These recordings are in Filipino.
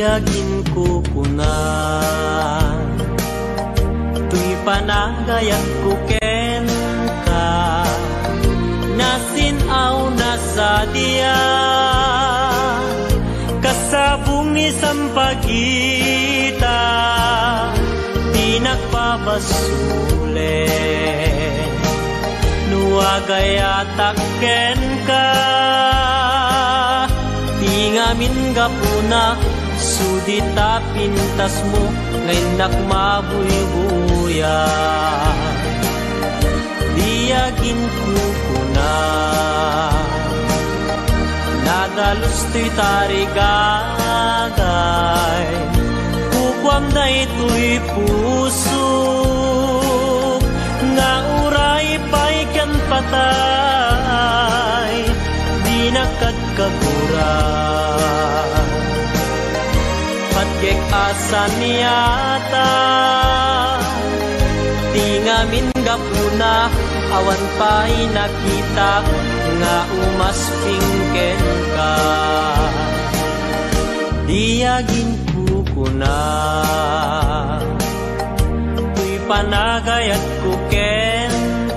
Diyagin ko kunan tuy panagayat ko ken ka nasinaw na sa diya kasabong ni sampagita di nagpabasule nuagayatak ken ka tingamin gapuna sudita pintas mo ngayon nakmabuy-buya diyagin ko kuna nadalus to'y tarigagay kukwam na ito'y puso nga uray pa'y kan patay di nakagkaguran patgek asan niyata tingamin gapuna awan pa'y nakita nga umaspingken ka diyagin ko kuna tuy panagayat ko ken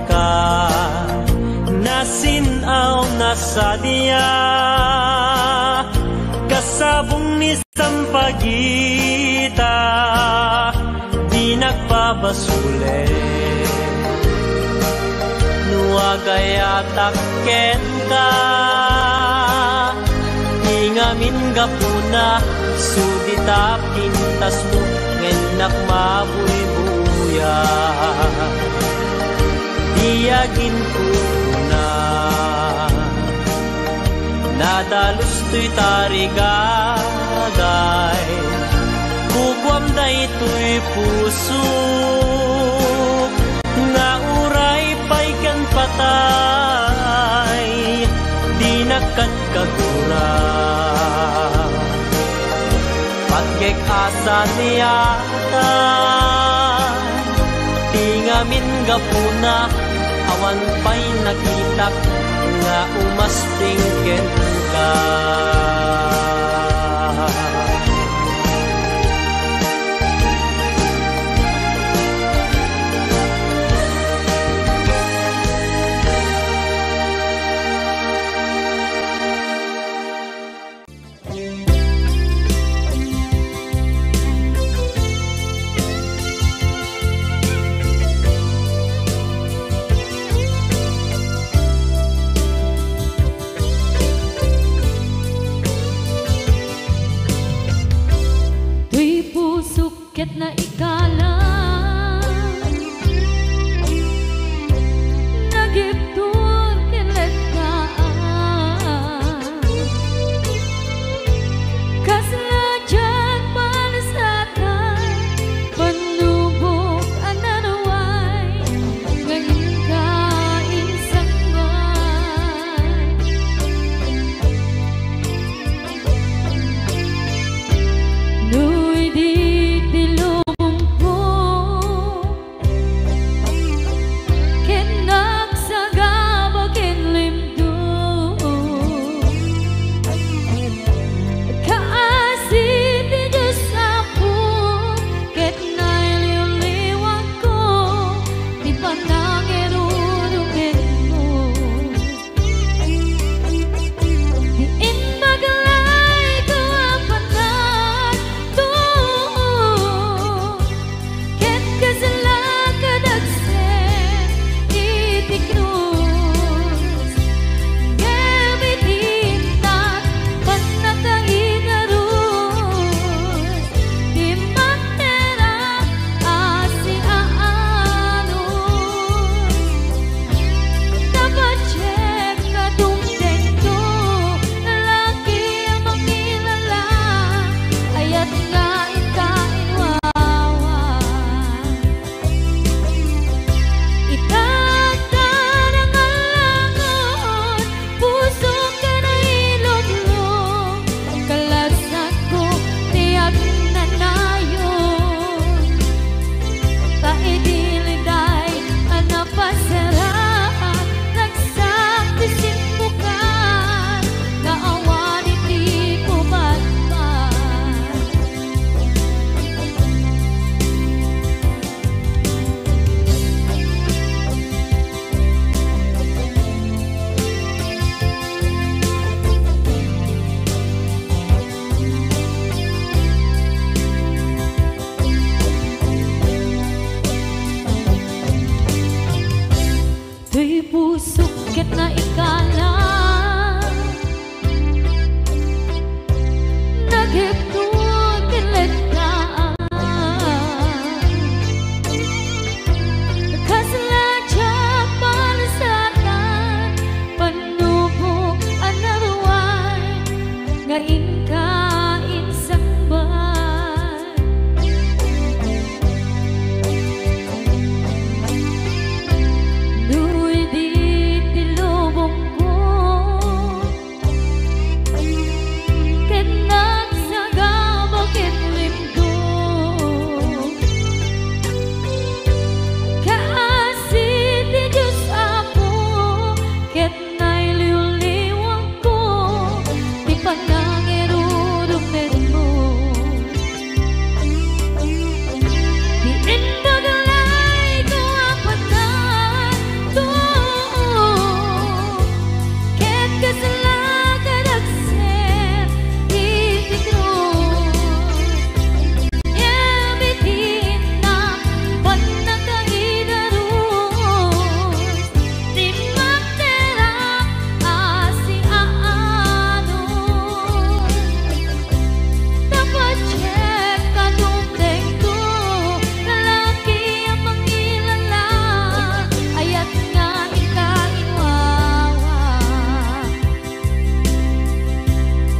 ka nasinaw na sa diya kasabong ni sampagita di nagpabasule nuagayatak ken ka tingamin gapuna sudita pintas mo ngayon nakmabuy-buya diyagin ko na nadalus to'y tarigagay kukwam na ito'y puso nga uray pa'y kan patay di nakagkaguran patgek asan niyata tingamin gapuna awan pa'y nakitak nga umaspingken ka kain-kain sambal. Duy di tilubong ko ken nagsaga bakit limdo kaasi ti Diyos Apo ket nailiw-liwang ko ti panangirudumid mo di indagalay ko apatan to ket kasalakan agset iti Diyos yabitin na panagkaidarus di magterang asi aanon dapat check kadumdeng to lalaki ang mangilala ayat nga ikainwawa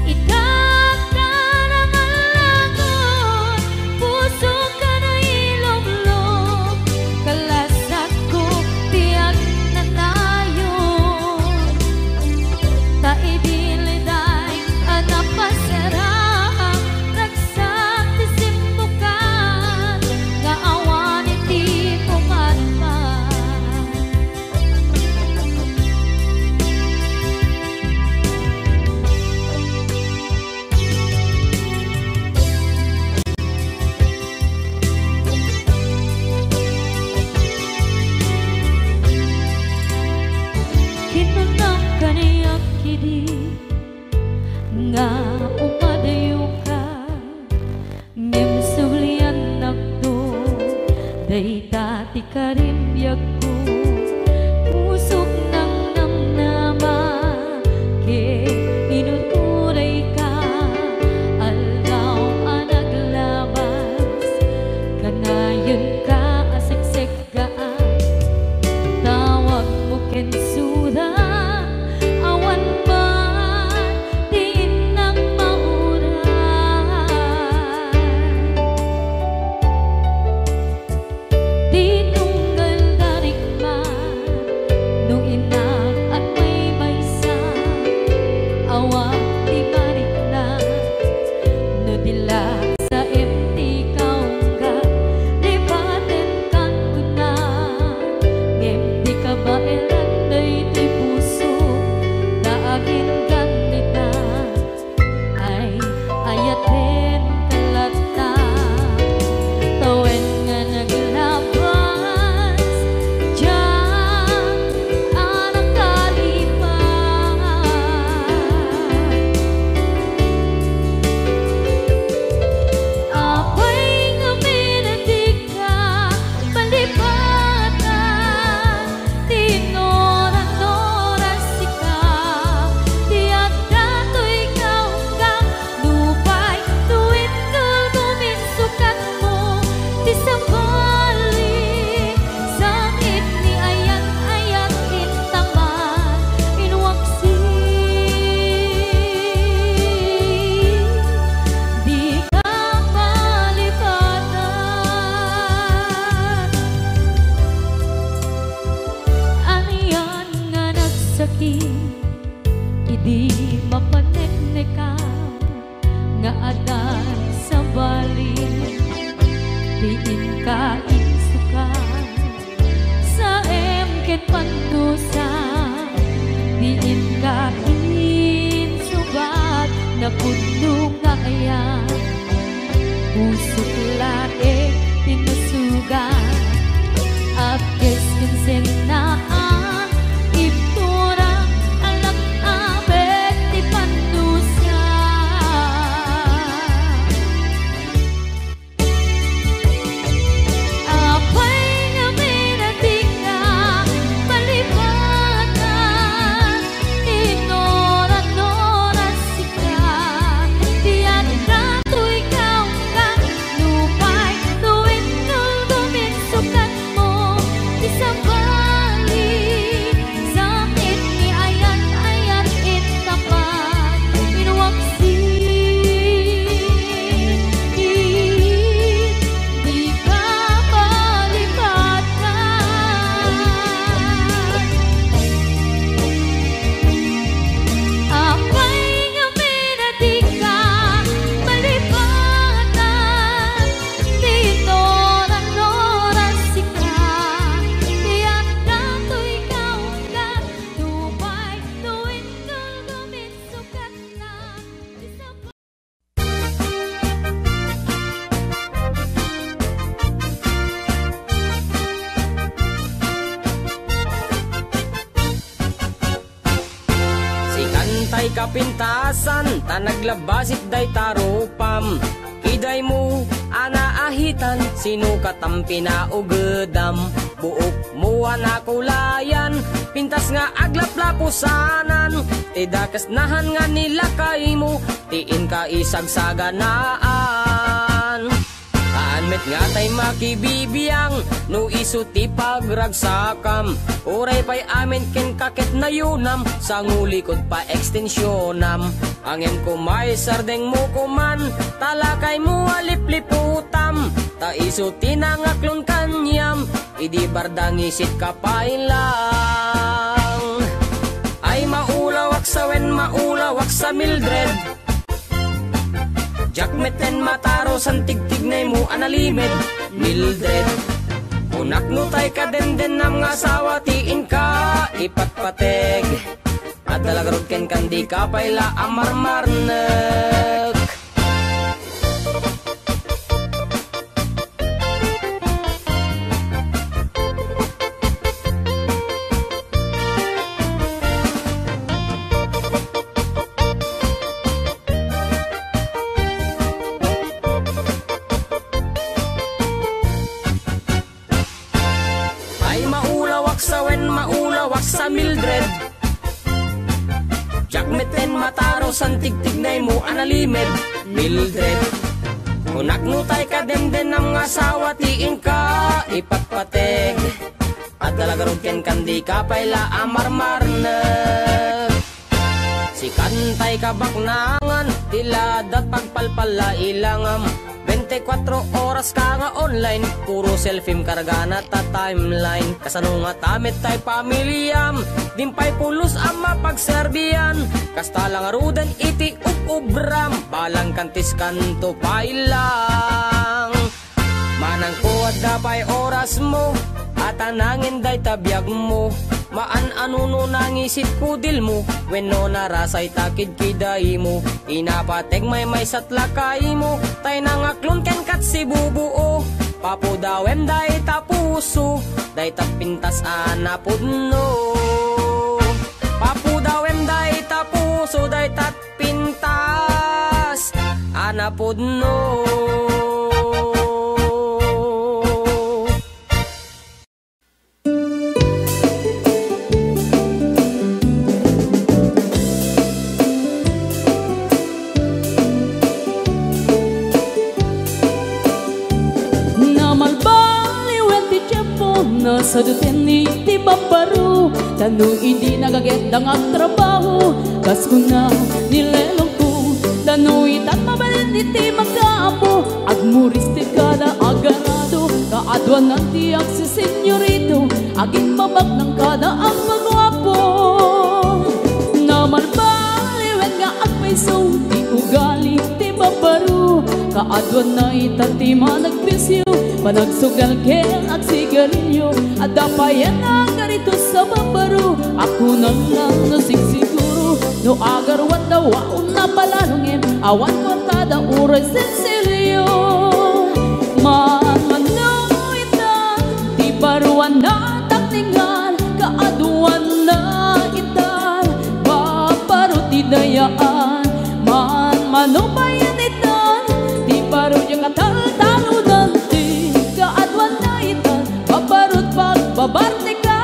itatang alagon puso ka na ilog-log kalasat ko tiyak nanayon ta idiliday anak pasarang ragsak ti simbukan nga awan iti pumatpat kinunang kaniyak kidi nga umadayo ka ngem sublian nakdo dayta ti karimbiyag ko pusok ng namnama ke inuturay ka aldaw anaglabas kanayon ka aseksek gaan tawag mo ken suda awan man din nang mauran tinunggal darikman nung inak at may maysa awang di marikna no dila sa empty kaungga lipaten kan kuna ngem di ka ba elanday ti puso daagin kanita ay ayaten kalata tawen nga naglabas diyan anak kalipan apay nga minatig ka palipatan tinoran-noran sika tiyak dato'y kaunggang lupay tuwid guminsukat mo ti sambali sakit ni ayat-ayat intaman inwaksi di ka malipatan aniyan nga nagsakit idi mapaneknekan nga adan sa bali diin ka insukan sa emket pandusa diin ka insubat na puno nga ayan pusok laik tinusugan apkes kinsenaan ipturang alak abet ti pandusa apay nga minatig ka palipatan tinoran-noran sika tiyak dato'y kaunggang lupay tuwid guminsukat mo ti sambal kapintasan, ta naglabasit day tarupam. Iday mo, anaahitan, sino katampi na ugedam. Buok mo anakulayan, pintas nga aglaplapusanan. Tidakas nahan nga nila kay mo, tiin ka isagsaganaan. Anmet nga tay makibibiyang, no isuti pagragsakam. Uray pa'y amin ken kakit na yunam, sa ngulikod pa ekstensyonam. Angem ko may sardeng mo kuman, talakay mo alipliputam. Ta isuti na ngaklon kanyam, idi bardang isit kapailang. Ay maulawak sa wen, maulawak sa Mildred. Jakmeten mataro san tigtignay mo analimed Mildred. Unak no tay ka den nam nga asawa tiin ka ipatpateg. At talagarod ken kandi ka payla amarmarnek. Maulawak sa Mildred. Jakmeten mataro san tigtignay mo analimed Mildred. Unak nutay ka den nam nga asawa tiin ka ipatpateg. At dalagarod ken kandi ka payla amarmarnek. Si kantay ka baknangan, tiladat pagpalpala ilangam. 24 oras ka nga online, puro selfie kargana ta timeline. Kasano nga tamit tay pamilyam, dimpay pulos ang mapagserbiyan. Kasta lang arudan iti ubram, balang kantis kanto pailang. Manang kuwad dapay oras mo, at anangin day tabiyag mo. Maan anuno nangisit kudil mo, wenno narasay takid kiday mo. Inapateg may satlakay mo, tay nangaklon ken kat si bubuo. Papudawem day tapuso, day tapintas anapudno. Papudawem day tapuso, day tatpintas anapudno. Sa duteni ti babaru, tanu hindi nagagendang ang trabaho. Kas ko na nilelong ko, tanu itat mabalin iti magkaapo. Agmuris ti kada agarado, kaadwan ng tiyak si senyorito. Aging babag ng kada ang magwapo. Naman baliwen nga agpaiso, ti ugali ti babaru. Kaadwan na itati managpisyo, panagsugal ken at sigarilyo. At dapayan ang ganito sa babaro, ako na lang nasigsiguro. No agarwan daw waon na palalungin, awan kwartada uray sensilyo. Manmanoitan, di baruan na takningan, kaaduan na itan, babaro ti dayaan. Manmanubayan itan, di baro yung katal-talunan, di kaadwan na itan, babarot pagbabarte ka.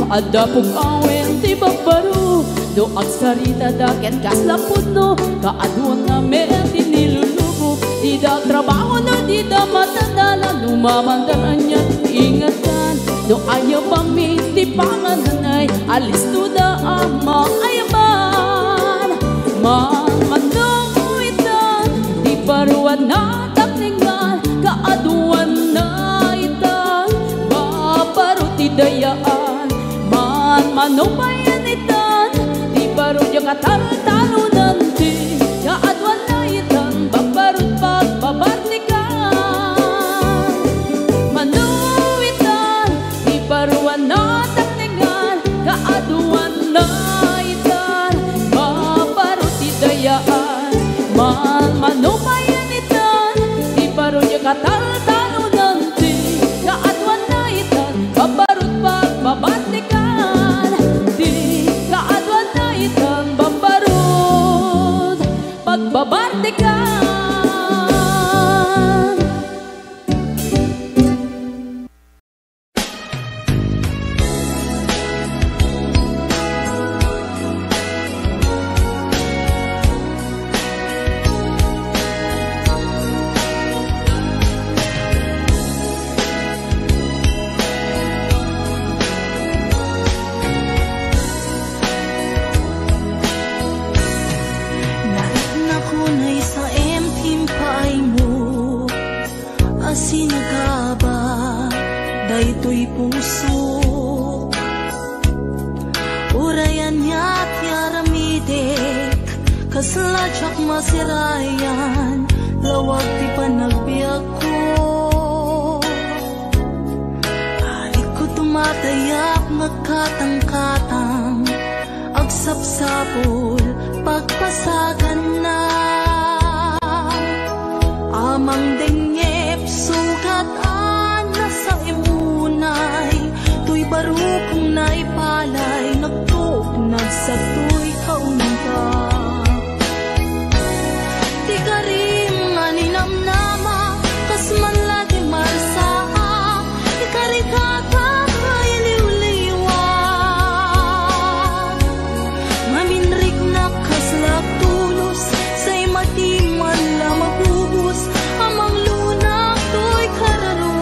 Ada pong awen ti babaro, do agsarita daken kaslapod no. Kaaduan na merti nilulubo, di da trabaho na di da matandala. Lumamandaran niya ingatan, do ayaw bang minti pangananay, alis to da ama ayaman. Mamanuitan, di baruan na takningan, kaaduan na itan, babaro ti dayaan. Manubayan itan, di baro yung katal-talunan, di kaadwan na itan, babarot pagbabarte. Lunya katal-talo nanti kaadwan na itan babarut pagbabatikan. Di kaadwan na itan babarut pagbabatikan. Daytoy puso urayan niya't yaramidik kaslajak masirayan lawag ti panagbiag ko. Halik ko tumatayak magkatang-katang agsapsapol pagpasagan na amang dengep sugat sa imunay, tuy barukong naipalay, nagtugnag sa tuy kaunta. Di ka rin maninamnama, kas man lagi marsaa, di ka rin kakakay liwliwan. Maminrik na kaslak tulos, sa'y matiman lang mabubos, amang lunak tuy kararo.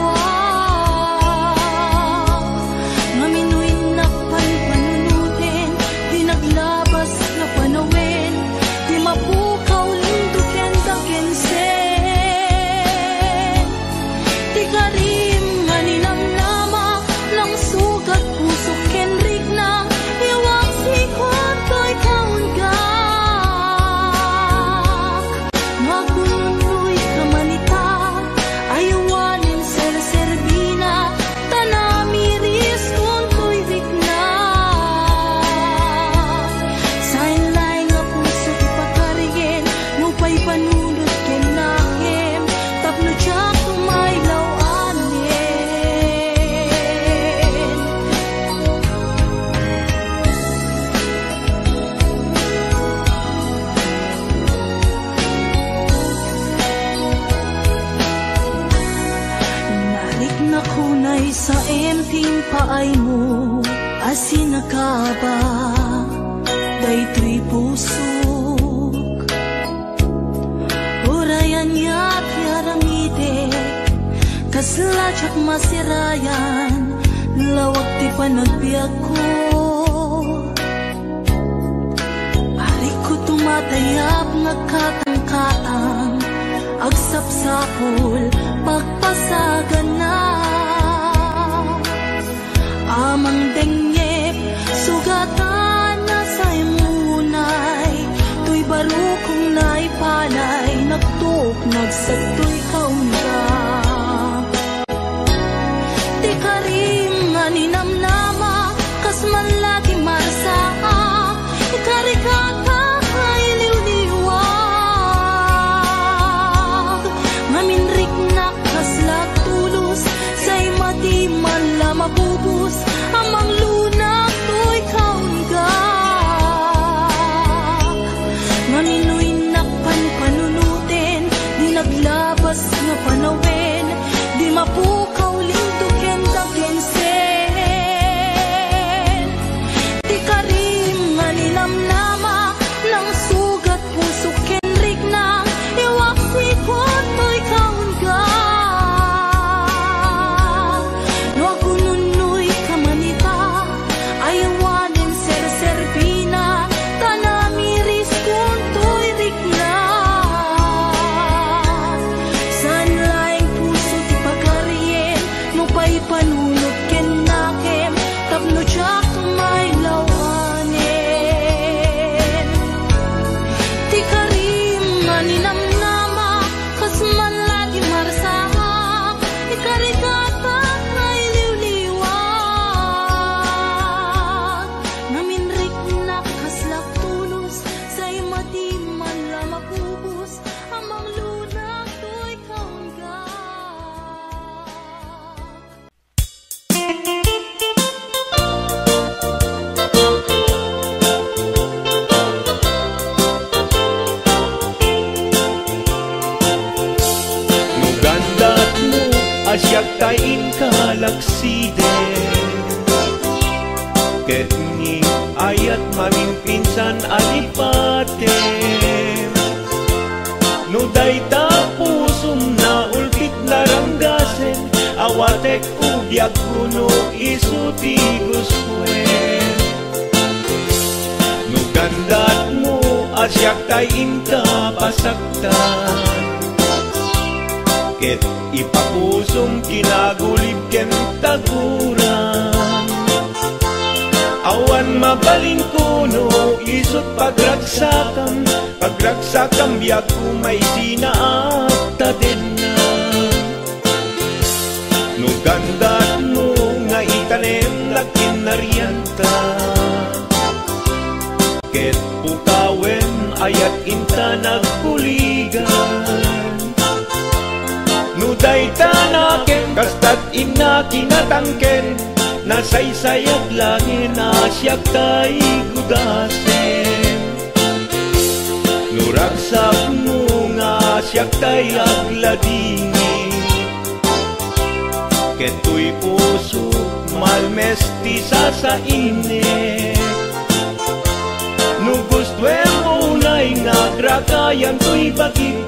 Sa emping paay mo, asinakaba, daytoy pusok. Urayan niya't yaramidik, kaslajak masirayan, lawag ti panagbiag ko. Hari ko tumatayap, nagkatang-katang, agsapsapol, pagpasagan na. Amang dengep, sugatan na sa imunay, tuy barukong naipalay, nagtugnag sa tuy kaunta. Di ka rin maninamnama, kas man lagi marsaa, ikari kakakay liwliwag. Maminrik na kaslak tulos, sa'y mati man la mabubos, amang lunak to'y kaunggak. Maninoy nakpan panunutin, di naglabas nga panawin, di mapukaw lintukin dagensen. Di ka rin nga ninamnama, ng sugat puso kenrik na, iwak sikot to'y kaunggak. Sanlaing puso ti pagkaryen, asyak tain kalaksiden. Ket ni ayat maminpinsan alipatem. No dayta pusum na ulpit laranggasen, awatek ubyak kuno isuti guswen. No gandat mo asyak tain kapasaktan, ket ipapusum kinagulib ken taguran. Awan mabalin kuno isut pagragsakam, pagragsakam biag kumay sinaakta din na. No gandat mo nga itanem lakin nariyanta, ket pukawen ayat inta nagkuligan. No dayta naken kastat ina kinatangken, nasaysayat langin asyak tay gudasen. Nuragsak mo nga asyak tay agladini, keto'y puso malmesti sa init. No gustwen mo na'y nagrakayan to'y bakit,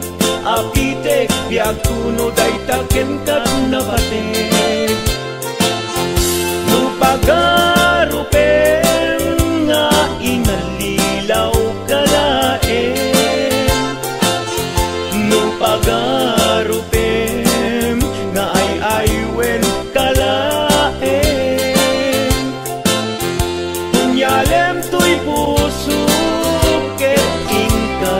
apitek biag kuno daytaken kat nabatek. Pagarupen nga inalilaw kalaen, no pagarupen nga ay-aywen kalaen. Kunyalem to'y puso ket inka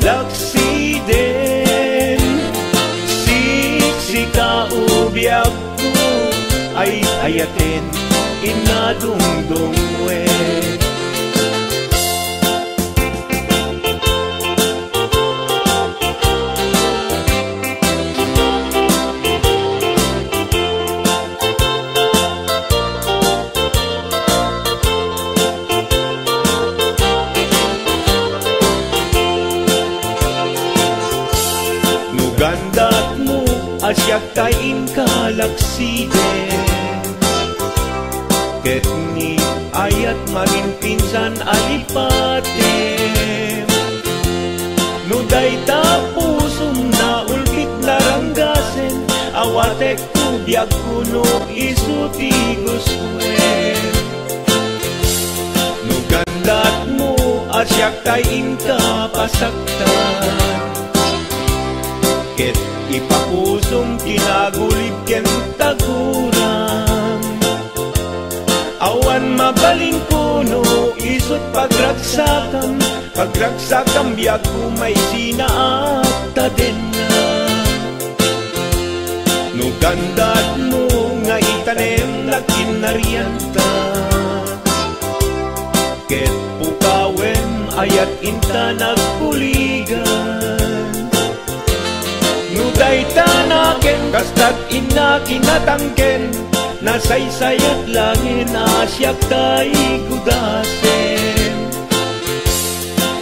laksiden, siksika ubyak ko ay ayaten inadungdung we. Nugandat mo asyak tain kalaksiden, ket ni ayat maminpinsan alipatem. No dayta pusum na ulpit laranggasen, awatek ubyak kuno isuti guswen. No gandat mo asyak tain kapasaktan, ket ipapusum kinagulib ken taguran. Awan mabalin kuno isut pagragsakam, pagragsakam biag kumay sinaakta din na. No gandat mo nga itanem lakin nariyanta, ket pukawen ayat inta nagkuligan. No dayta naken kastat ina kinatangken, nasaysayat langin asyak tay gudasen.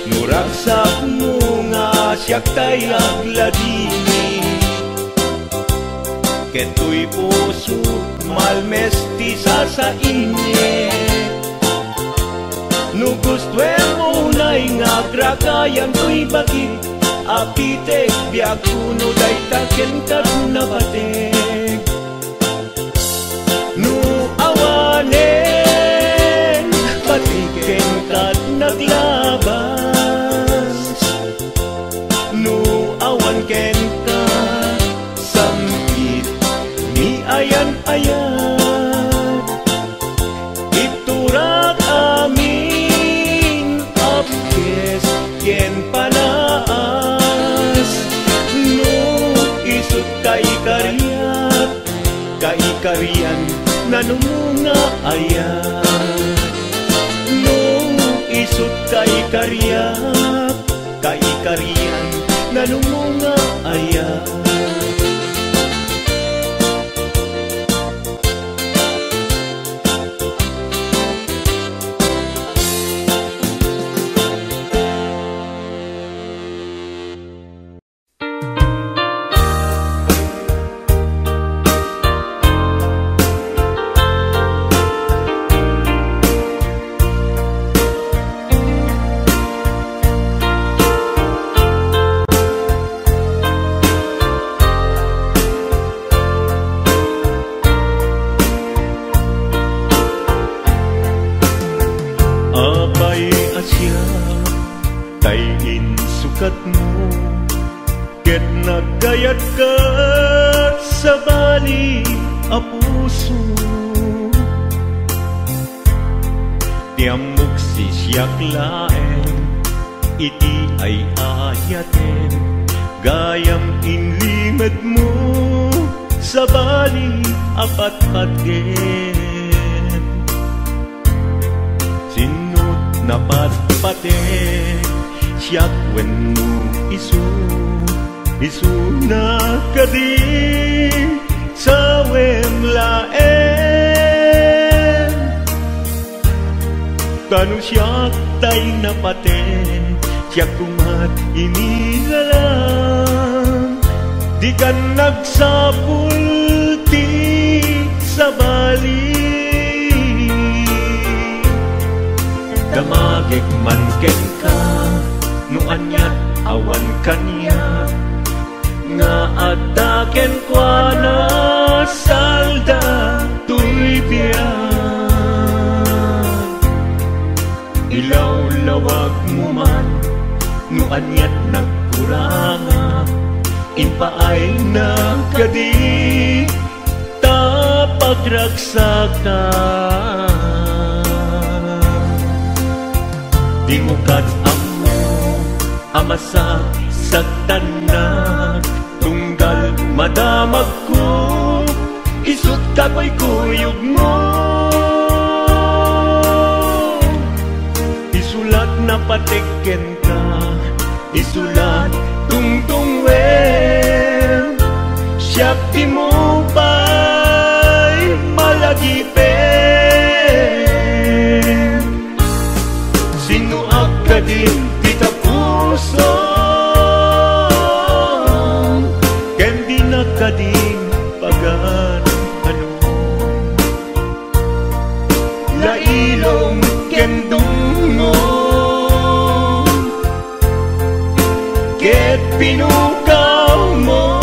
Nuragsak mo nga asyak tay agladini, keto'y puso malmesti sa init. No gustwen mo na'y ngagrakayan to'y bakit, apitek biag kuno daytaken kat nabatek. No awanen patiken kat naglabas, no awan ken ka sampit ni ayan-ayan. Iturak amin apkes ken panaas, no isut kay karyat, kay karyan nanumunga ayan. No isut kay karyat, kay karyan nanumunga ayan. a puso. Tiamok si siyak laeng, iti ay ayaten, gayam inlimad mo sa bali apat-patgen. Sinut na patpaten, siyak wenno isu na kadi sa wemlaen. Kanu siyak tay napaten, siyak kumat inilalang, di kan nagsapul ti sa bali. Damagek man ken ka, no anyat awan kanya, nga ataken kwa na salda tuibiyan. Ilaw-lawag mo man, no anyat nagkuranga, impaay na kadi tapagraksakan. Di mo kat-amo amasa sagtanan, tunggal madamag ko, isut kakoy kuyog mo. Isulat na patikken ka, isulat tungtungwen, siyak di mo pa'y malagipen. Sinuak ka din kita puso, ken di na ka din pagan ano. Lailong ken dungo, ket pinukaw mo,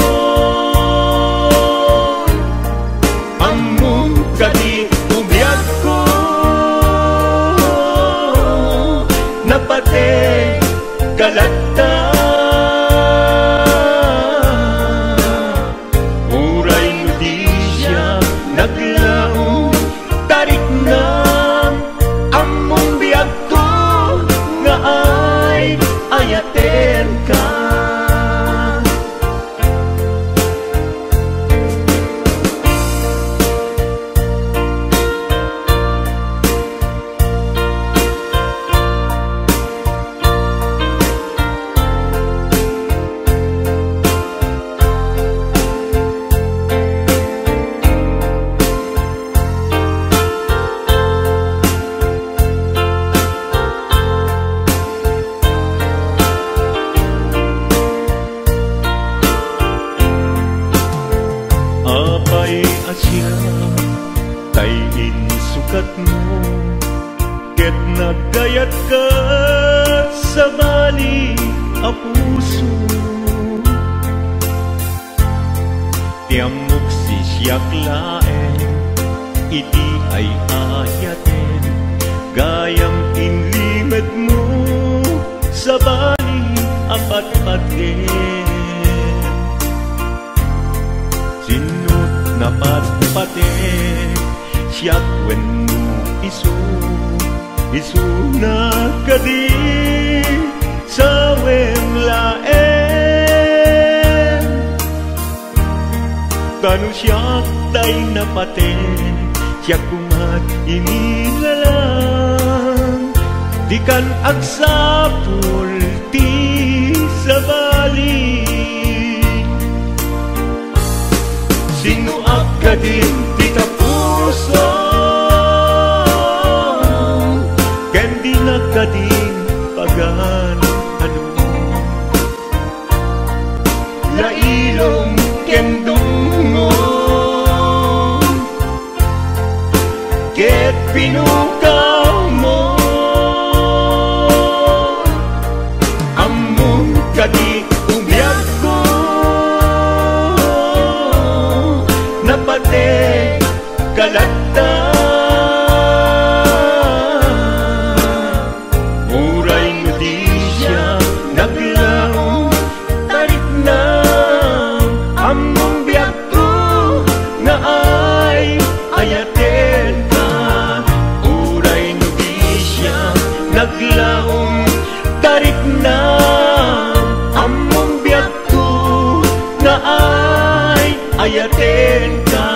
among kadi ubiyag ko, napate kalata. Uray no di siya naglaong, tarik na among biyag ko, nga ay ayaten ka. Apay asya tay insukat mo, ket nagkayat ka sa bali a puso. Tiamok si siyak laeng, iti ay ayaten, gayam inlimad mo sa bali apat-patgen. Sinut na patpaten, siyak wenno isu na kadi sa wemlaen. Kanu siyak tay napaten, siyak kumat inilalang, di kan agsapul ti sa bali. Sinuak ka din kita puso, ken di na ka din pagan ano. Lailong ken dungo, ket pinukaw mo, among kadi ubiyag ko, napate kalata. Uray no di siya naglaong, tarik na among biyag ko, nga ayaten ka.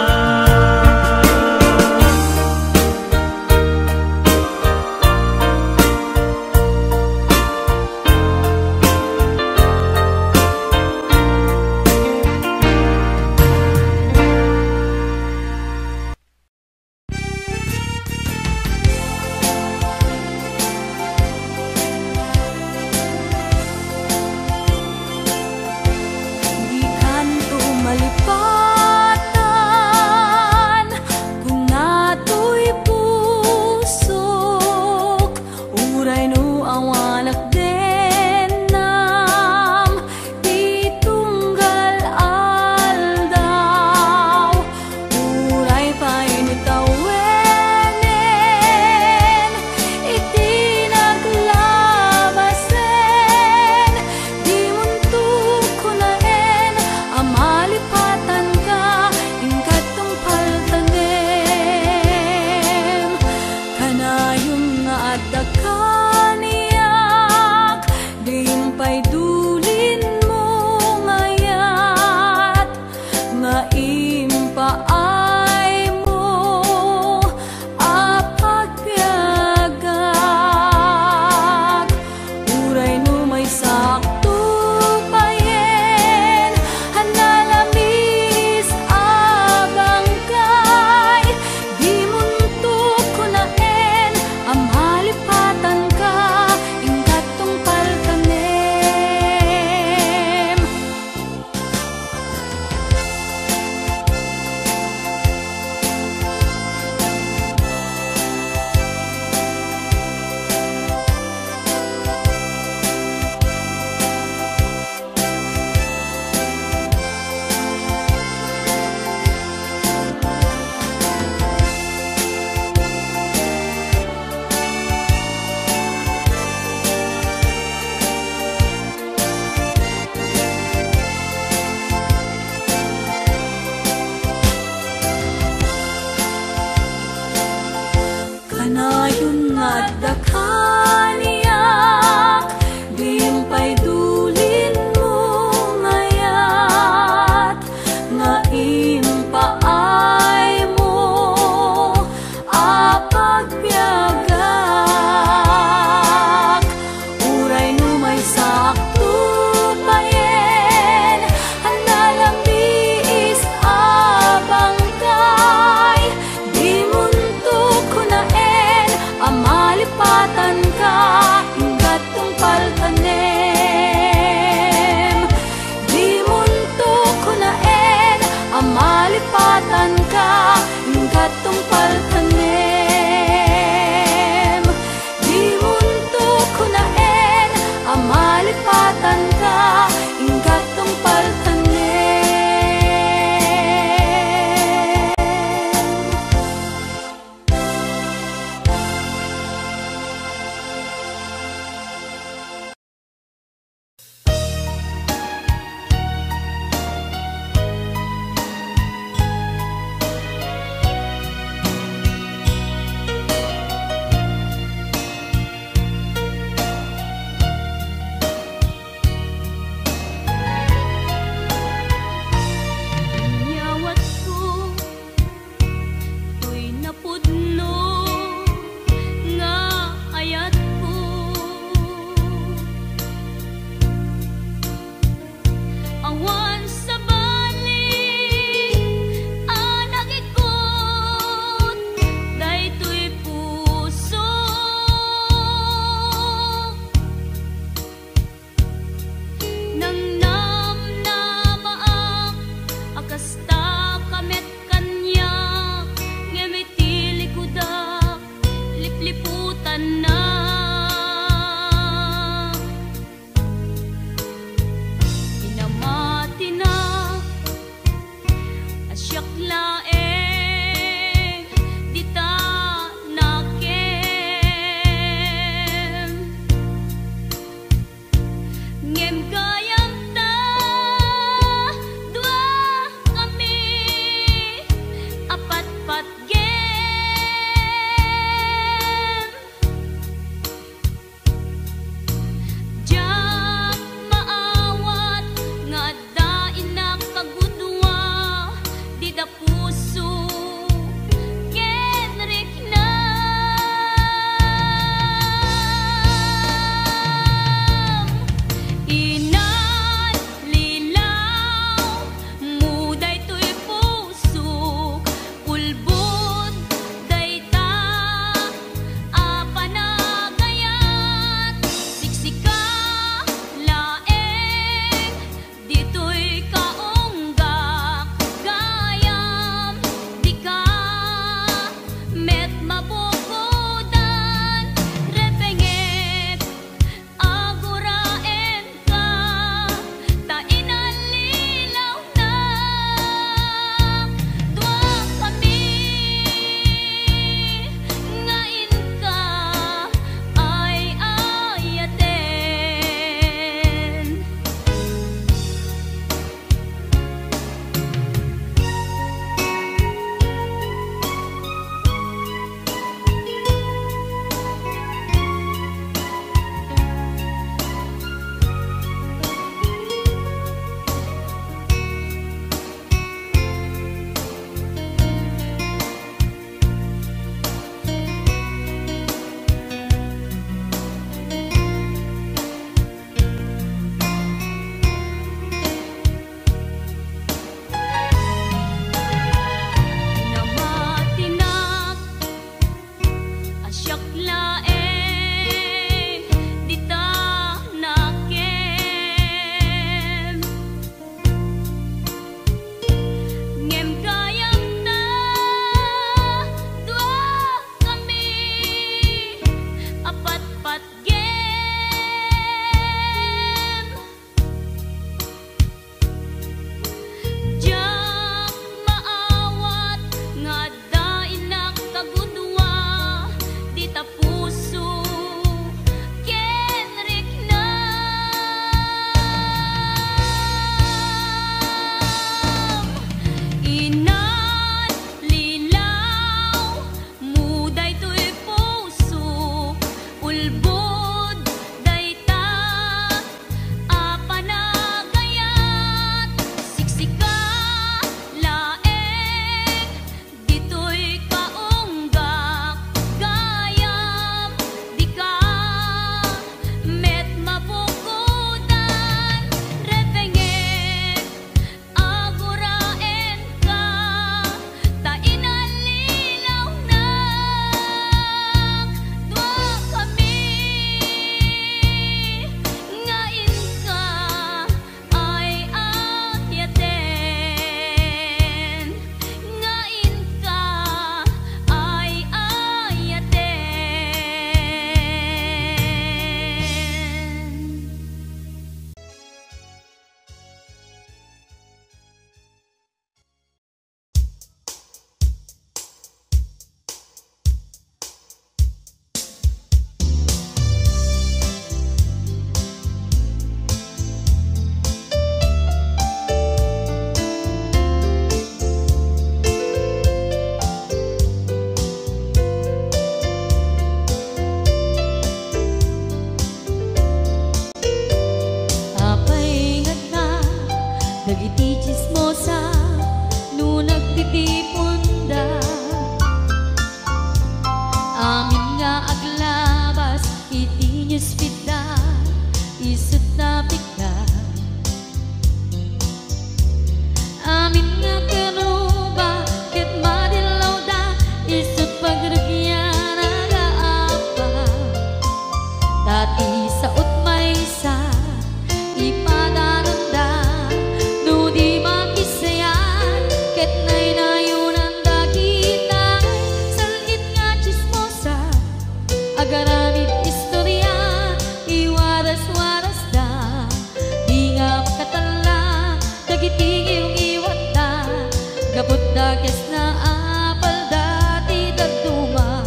Gapot dakes na apal dati dagduma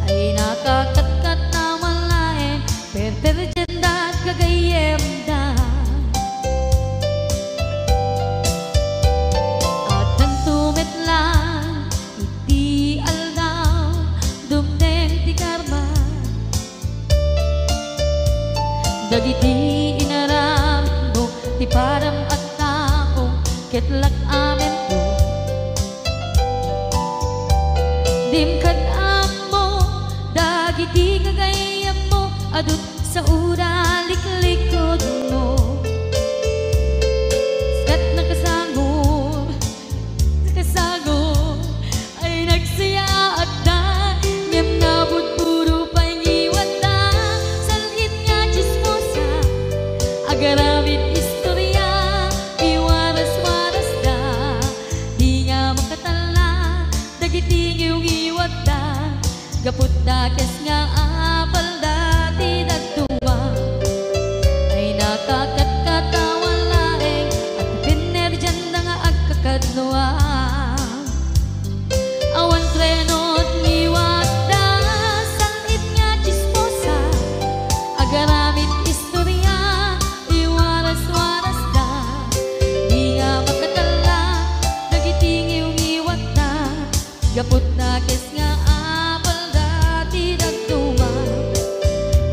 ay nakakatkat na malain perperjenda at kagayem da at nagtumit lang iti aldaw dumdeng ti karma dagiti inaram mo ti param at tao ketlak amen po dimkad amo dagiti kagayam mo adut sa ura liklikod mo skat nakasagor ay nagsaya at da ngem nabot puro paingiwat da salhit nga chismosa agaramit istorya iwaras-waras da di nga makatala dagiti giwat da gaput dakes nga apal dati dagtuma ay nakakatkatawa laeng at pinerjan na nga agkakadnoa awan trenot ngiwat da salhit nga chismosa agaramit istorya iwaras-waras da di nga makatala dagiti ngiwat da gaput dakes nga apal dati dagtuma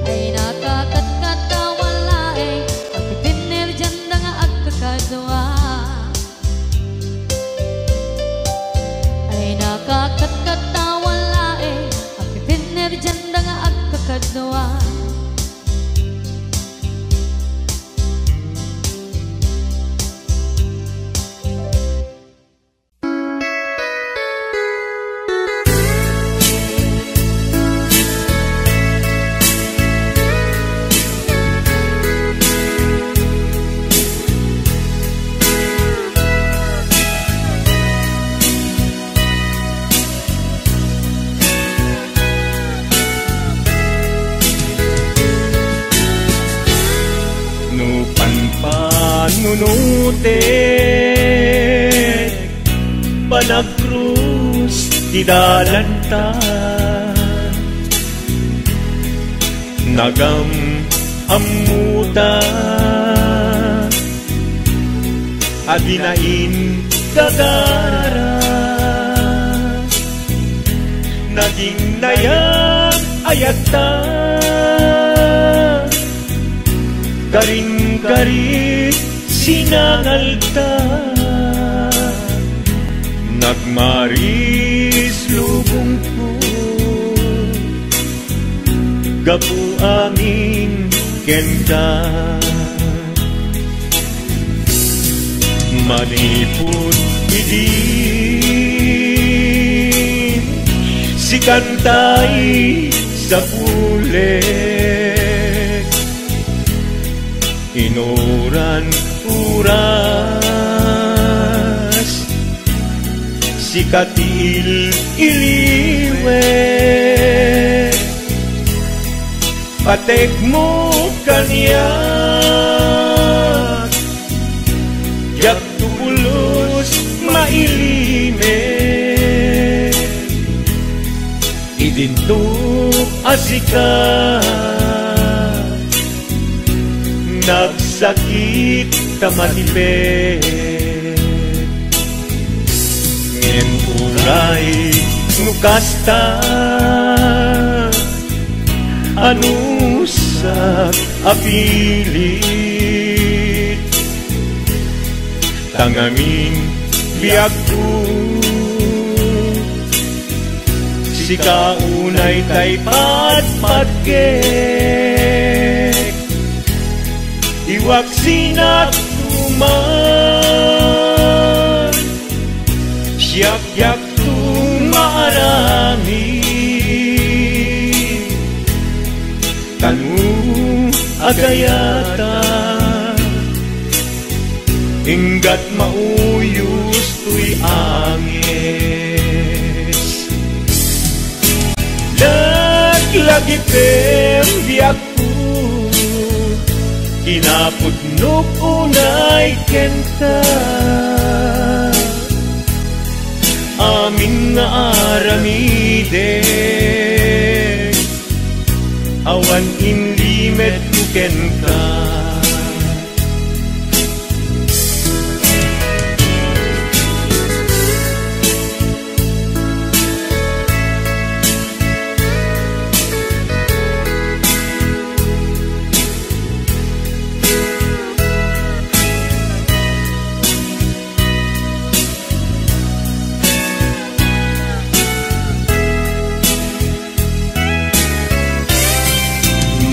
ay nakakatkatawa laeng at pinerjan na nga agkakadwa ay nakakatkatawa laeng at pinerjan na nga agkakadwa Nunutek panagkrus di dalanta nagam amuta adinain gagara naging nayang ayata karing-karing sinangalta nagmaris lubong ko gapu amin kenda manipod idin si kantay sa pulik inuran uras si katil iliwe patek mo kanya yak tulos mailime idinto asika nagsakit tamatipet ngem uray nukasta anusak apilit tangamin biagku si kaunay tay patpatgek iwak sinak tuman siyak-yak tumarami kanu agayata inggat mauyos tuy angis lagi pembiakku kinapudnok unay kenta amin nga aramide awan inlimet kuken ka.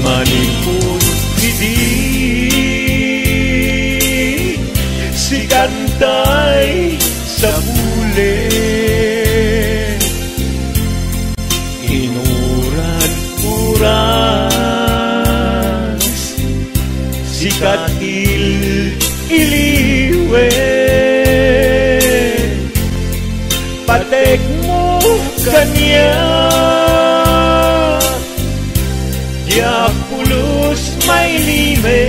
Manipod hindi si kantay sa bule inurat-uras si katil iliwe patek mo kanya ya pulos may lime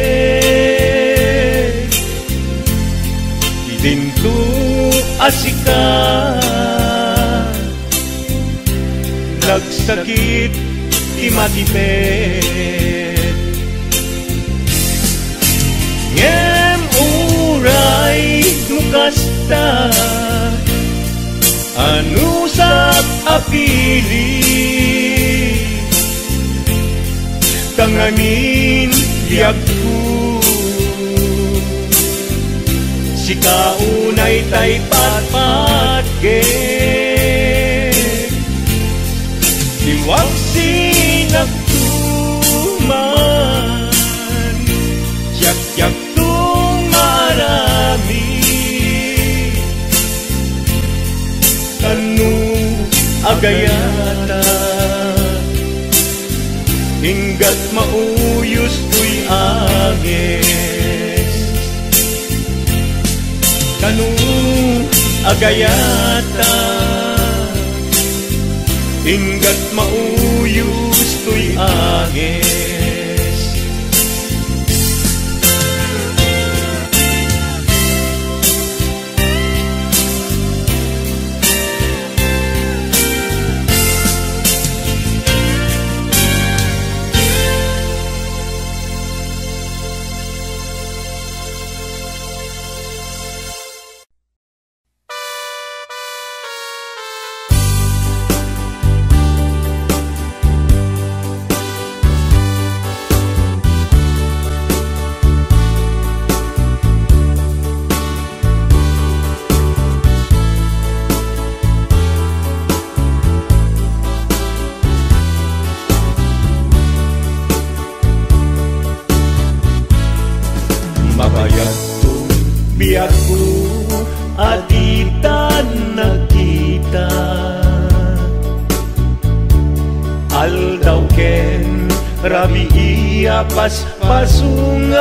idinto asika nagsakit imatipet ngem uray nukasta anusap apili tanganin yagku si kaunay tay patpatke iwag sinagtuman yak-yak tung marami kanu agayata hinggat mauyos tuy agis kanu agayata hinggat mauyos tuy agis. Mabayagtong biyaku aditan nakita aldaw ken rabi iya pas pasungaden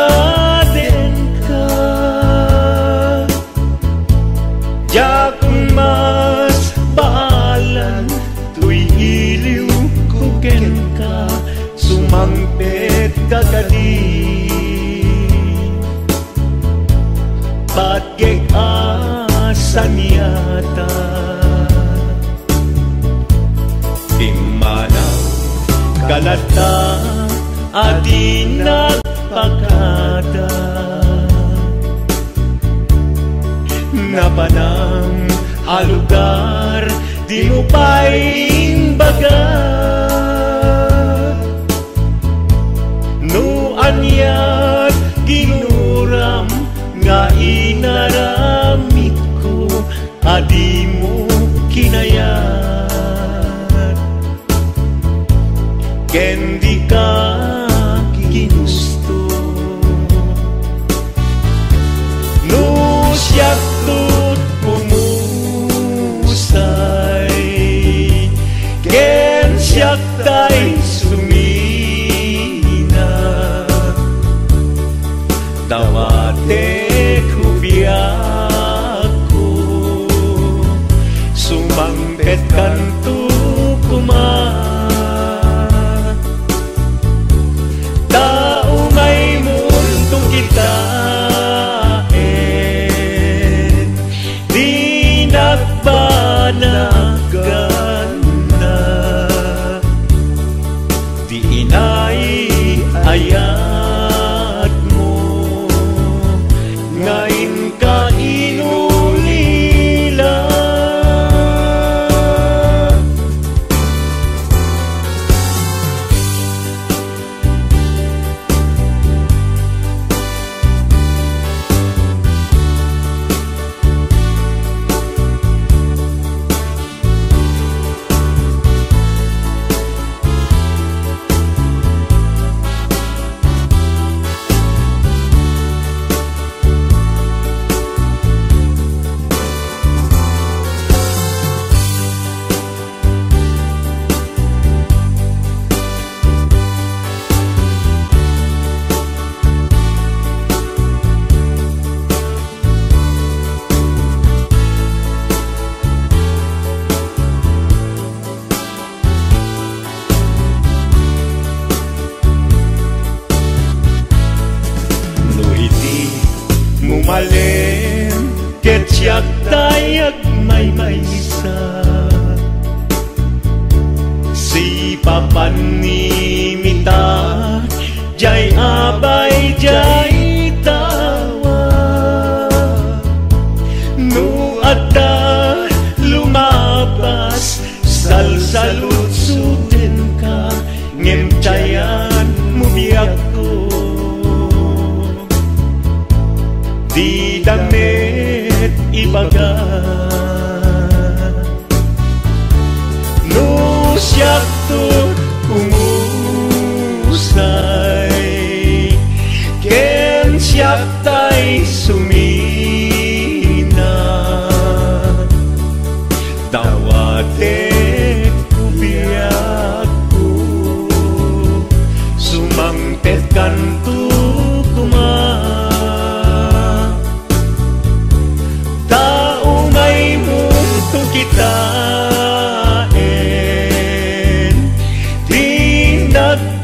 ka jakun mas baalan tuy iliw kuken ka sumangpet kakadi bagay asan yata dimanaw kalata adi nagpakada napanang alugar di mo pa'y baga no anyat ginuram nga inaramit ko adi mo kinayat ken di ka ginusto no siyak tut pumusay ken siyak tay sumina dawate biako sumangpet kanto kuma tao may mundo kita di nagbana No siyak to umusay ken siyak tay sumina dawate kubiyak ko sumangpet kanto kuma tao may mundo kita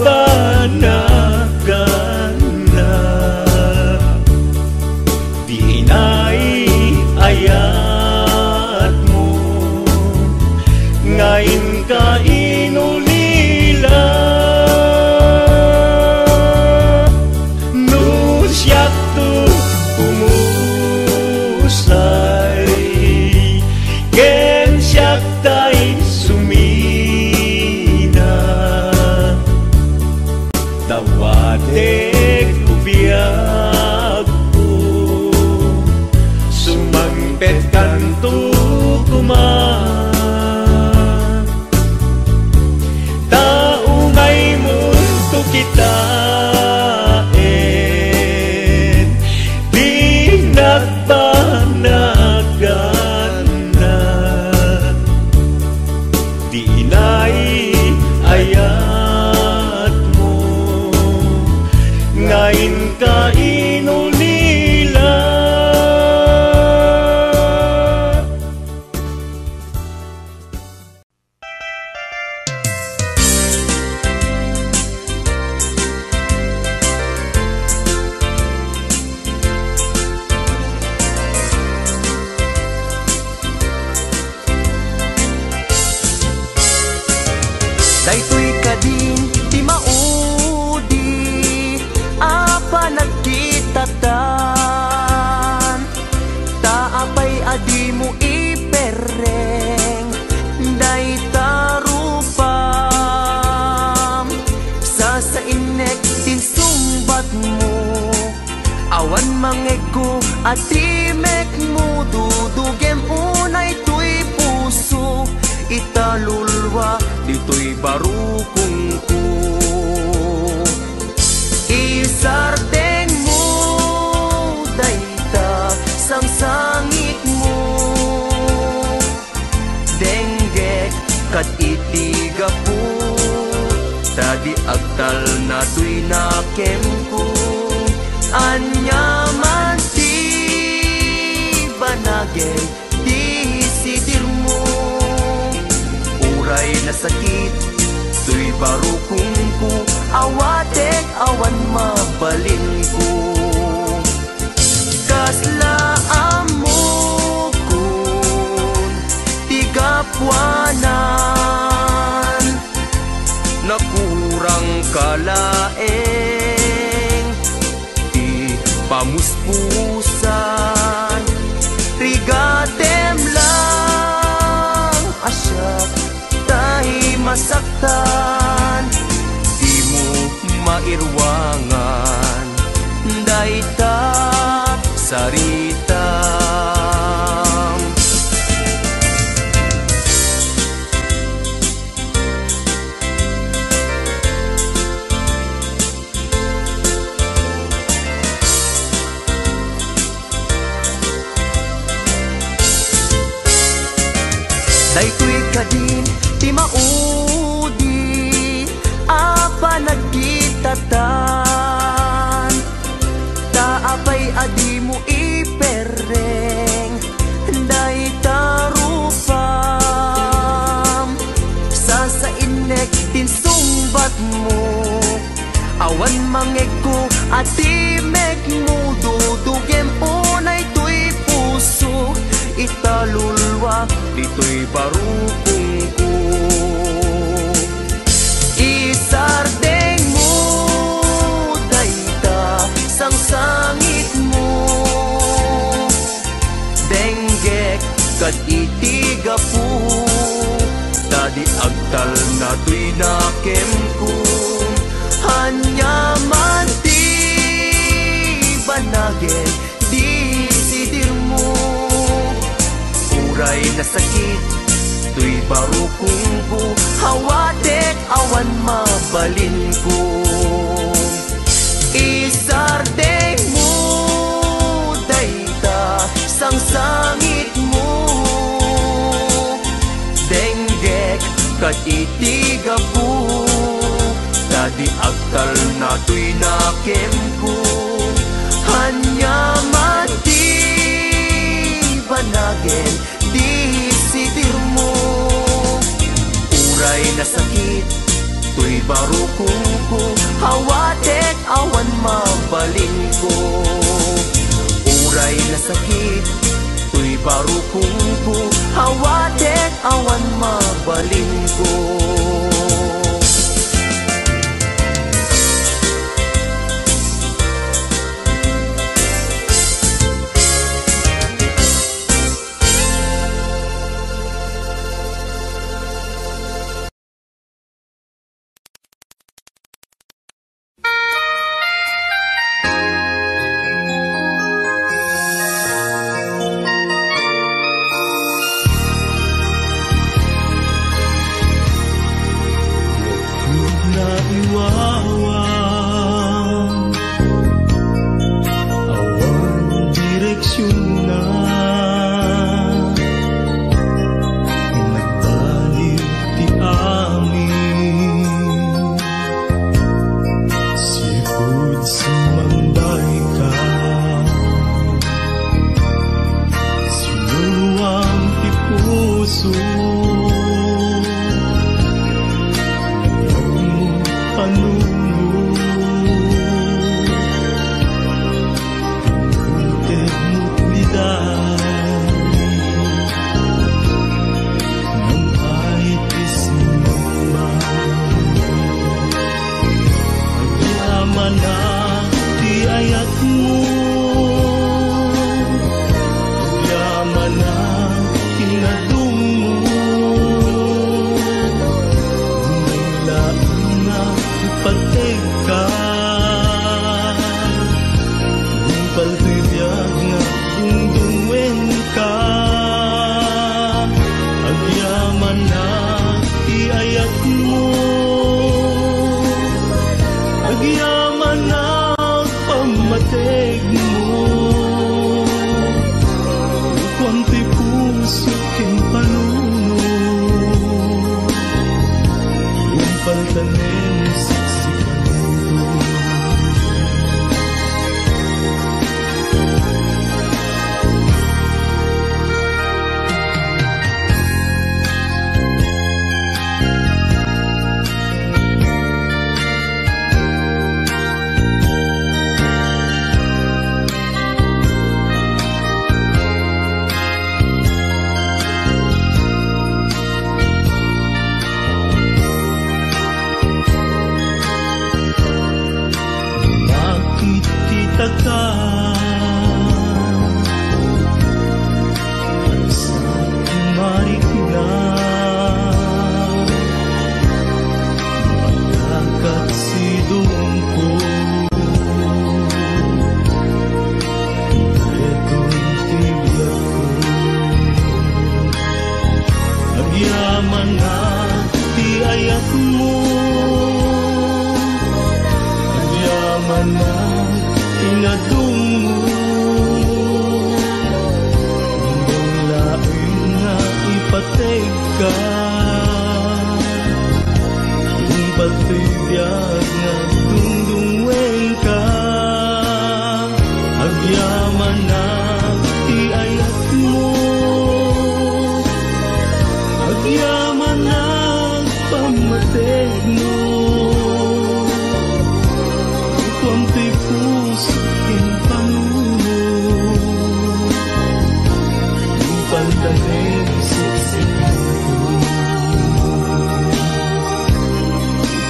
panagan na di inay-ayat mo ngayon ka inulila no siyak to umusay ken siyak tay dawatek ubiyak ko sumangpet kanto kuma tao may mundo kita di nagbanagan na di inay-ayat ngayon ka inulila daytoy kadin di maudi apa nagkitatan taapay adi mo ipereng day tarupam sa inek din sumbat mo awan mangego ati mek mo dudugem unay tuy puso italulwa dito'y barukong ko isarteng mo dayta sang sangit mo denggek kat itiga po tadi agtal na tuy nakem ko anyaman ti banagem di sidir mo uray na sakit tuy barukong ko awatek awan mabalin ko kaslaan mo kun tigapwanan nakurang kalaeng di pamuspusan rigatem lang asyak tahi masaktan di mo mairwangan dayta sarita daytoy kadin di maudi apa nagkitatan taapay adi mo ipereng day tarupam sa inek din sumbat mo awan mangego ati mek mo dudugem unay tuy puso italulwa dito'y barukong ko isardeng mo dayta sang sangit mo denggek kat itiga po tadi agtal na tuy nakem ko hanyaman ti banagem di sidir mo uray na sakit, tuy barukong ko, hawatek awan mabalin ko. Isardeng mo, dayta, sang sangit mo, denggek, kat itiga po, dadi agtal na tuy nakem ko, hanya mati banagin, di sitir mo, uray na sakit, tuy barukong ko, hawatek awan mabalin ko. Uray na sakit, tuy barukong ko, hawatek awan mabalin ko.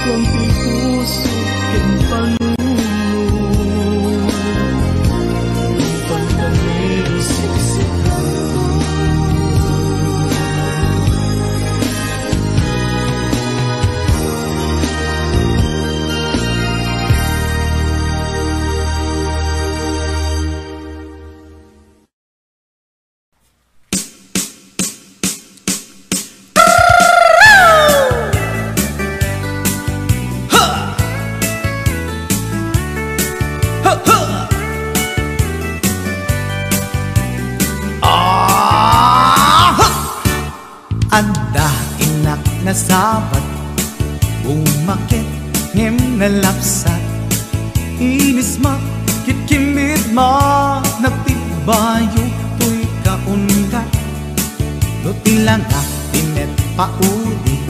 Kung puso Anda inak na sabat, umakit ngem na lapsat, inis makit kimid ma, nagtibayo to'y kaundat. Do tilang pinet paudi,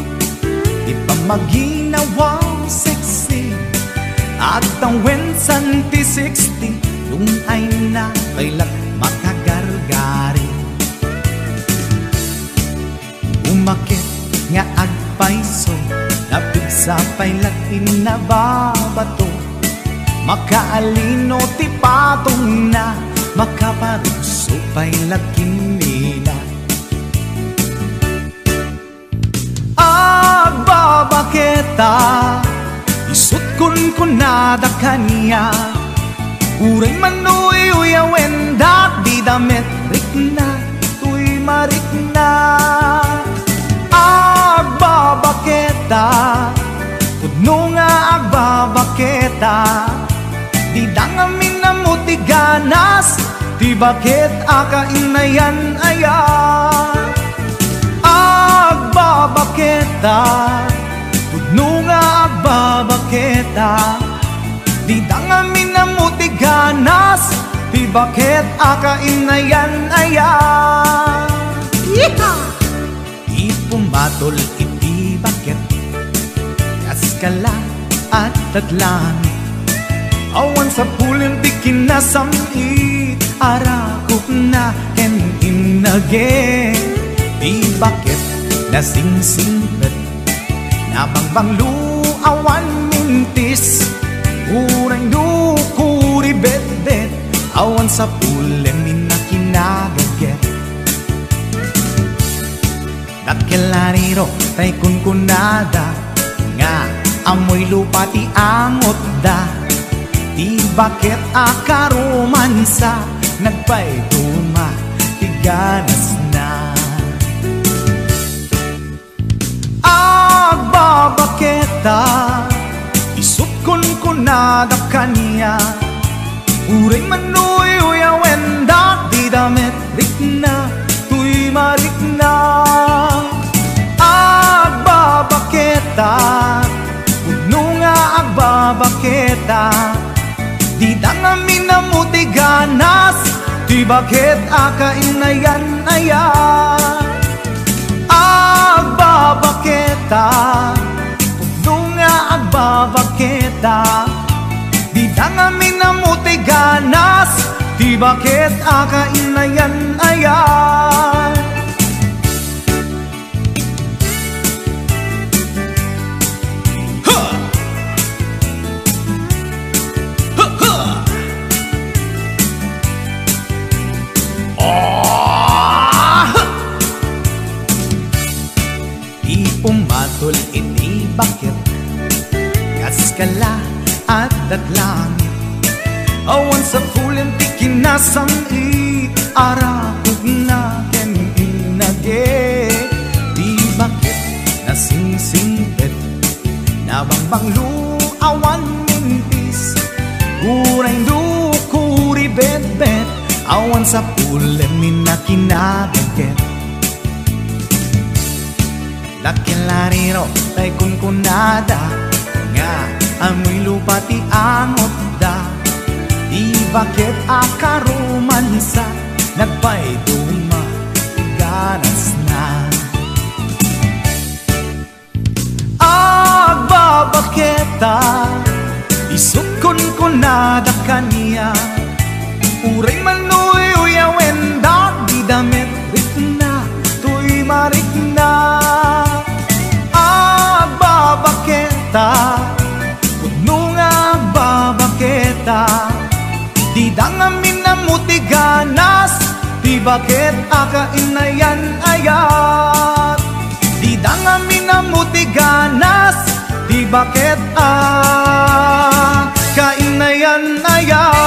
di pa maginawang sexy, at ang wensan ti 60, yung ay na kailat makagargari. Umakit nga agpaiso, napigsa pailat inababato, makaalino ti patong na, makaparuso pailat kinila. Agbabaketa, isut kun nada kanya, uray manuy uyawen dak di damit rikna, tuy marikna. Agbabaketa, pudno nga agbabaketa, di dangamin na mutiganas, di bakit akainayan ayan. Agbabaketa, pudno nga agbabaketa, di dangamin na mutiganas, di bakit akainayan ayan. Yeehaw! Ipumatol iti bakit, kaskala at tatlangit, awan sa pulin di kinasamit, arakok na ken inage. Di bakit nasingsingpet, nabangbanglu awan mintis, urang dukuri bet-bet, awan sa pulin minakinagaget. Dakelariro tay kunkunada, nga amoy lupa ti angot da, di bakit akaromansa, nagpayduma ti ganas na. Agbabaketa, isut kunkunada kanya, uray manuy uyawen dak di damit rikna, tuy marikna. Agbabaketa, pudno nga agbabaketa, di dangamin na mutiganas, di bakit akainayan ayan. Agbabaketa, pudno nga agbabaketa, di dangamin na mutiganas, di bakit akainayan ayan. Ipumatol iti bakit, kaskala at datlangit, awan sa pulin ti kinasamit, arakog na ken inage. Di bakit nasingsingpet, nabangbanglu awan mintis, uray dukuri bet-bet, awan sa pulin minakinagaget. Lakilariro tay kunkunada, nga amoy lupa ti angot da, di bakit akaromansa, nagpayduma ganas na. Agbabaketa, isut kunkunada kanya, uray manuy uyawen dak di damit rikna, tuy marikna. Agbabaketa, pudno nga agbabaketa, di dangamin na mutiganas, di bakit akainayan ayat. Di dangamin na mutiganas, di bakit akainayan ayat.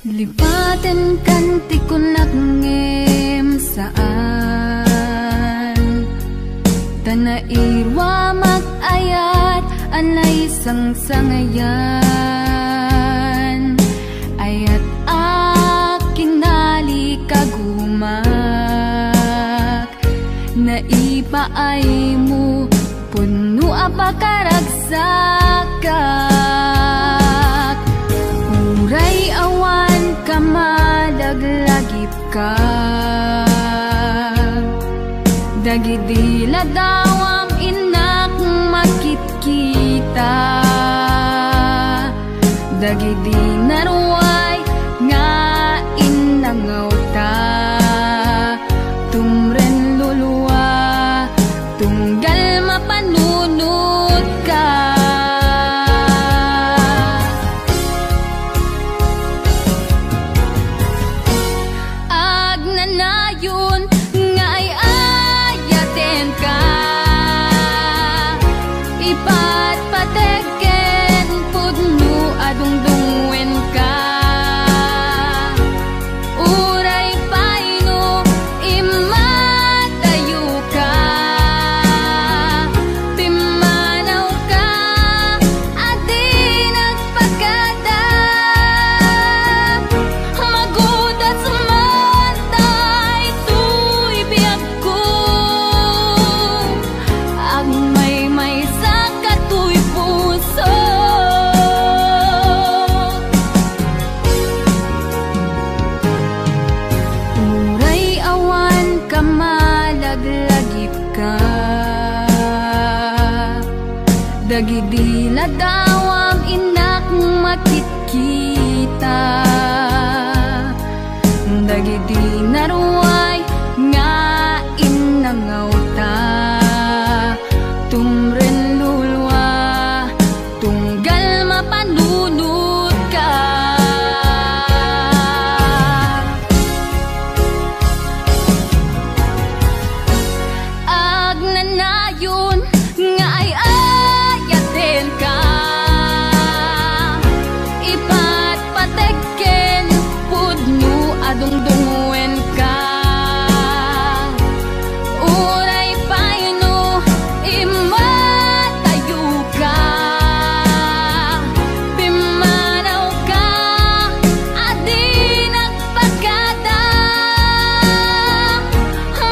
Lipaten kan ti kunak ngem saan Tanairwa mag-ayat anay sang-sangayan Ayat aking nalikagumak Naipaay mo puno apakaragsakak Uray awan ka malaglagip ka Dagidila dawam inak makit-kita Dagidi naruay nga inangaw ta Tumren luluwa tunggal mapanunod ka Agnanayon nga ay ayaten ka Ipatpateken pudno adungdungwen ka Uray paino imatayo ka Pimanaw ka adi nagpagada Magudat sumantay tuy biyag ko Ang may sa katuy puso Uray awan ka malaglagip ka Dagidila dawam inak makit-kita Dagidi naruay nga inangaw ta Tumren lulwa tunggal mapanunod ka Agnanayon nga ay ayaten ka Ipatpateken pudno adungdungwen ka Uray paino imatayo ka Pimanaw ka adi nagpagada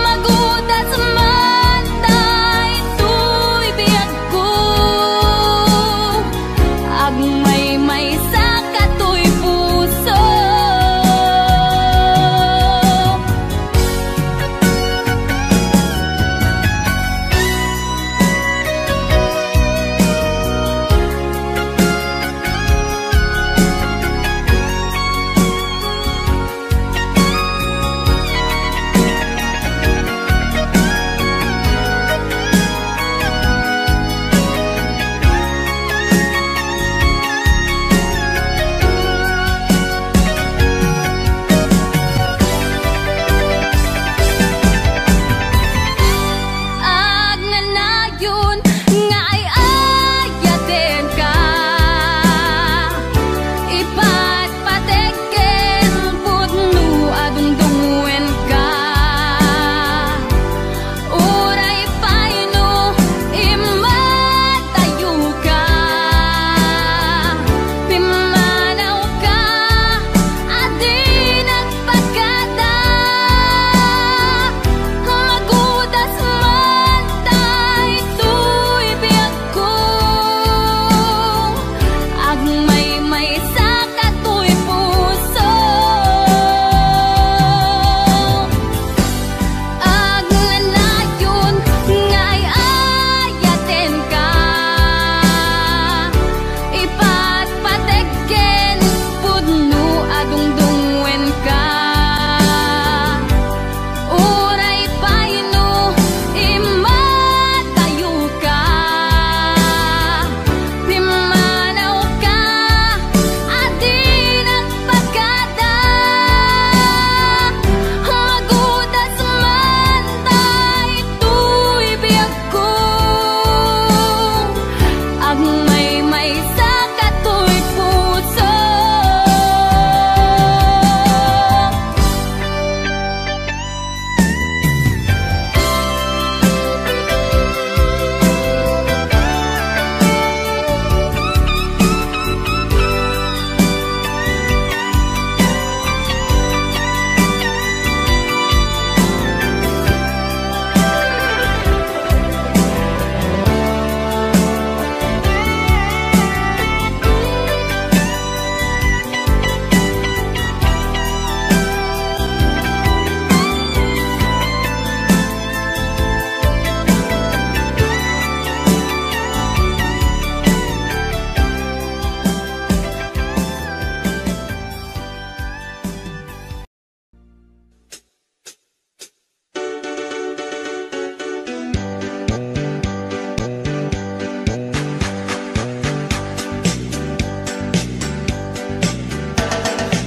Magudat sumantay tuy biyag ko Agmay sa katuy puso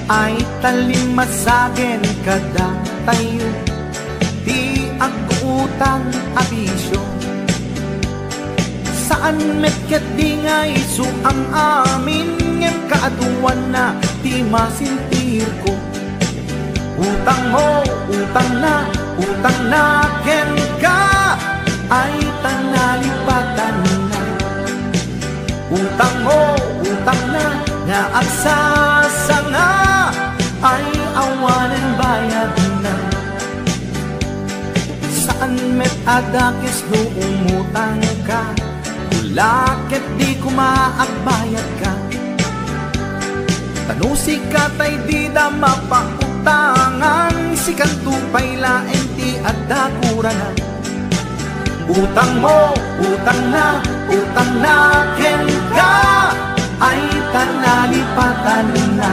ay talimasagen kada tayo, di agutang abisyo. Saan metket di nga isu ang amin, ngem kaaduan na di masintir ko. Utang mo, utang na ken ka, ay tanalipatan na. Utang mo, utang na nga agsasanga, ay awanan bayad na. Saan met adakis no umutang ka, ulakit di kumaagbayad ka. Tanusi ka tay di da mapautangan, si kantupay laeng ti adakurangan. Utang mo, utang na ken ka, ay tanalipatan na.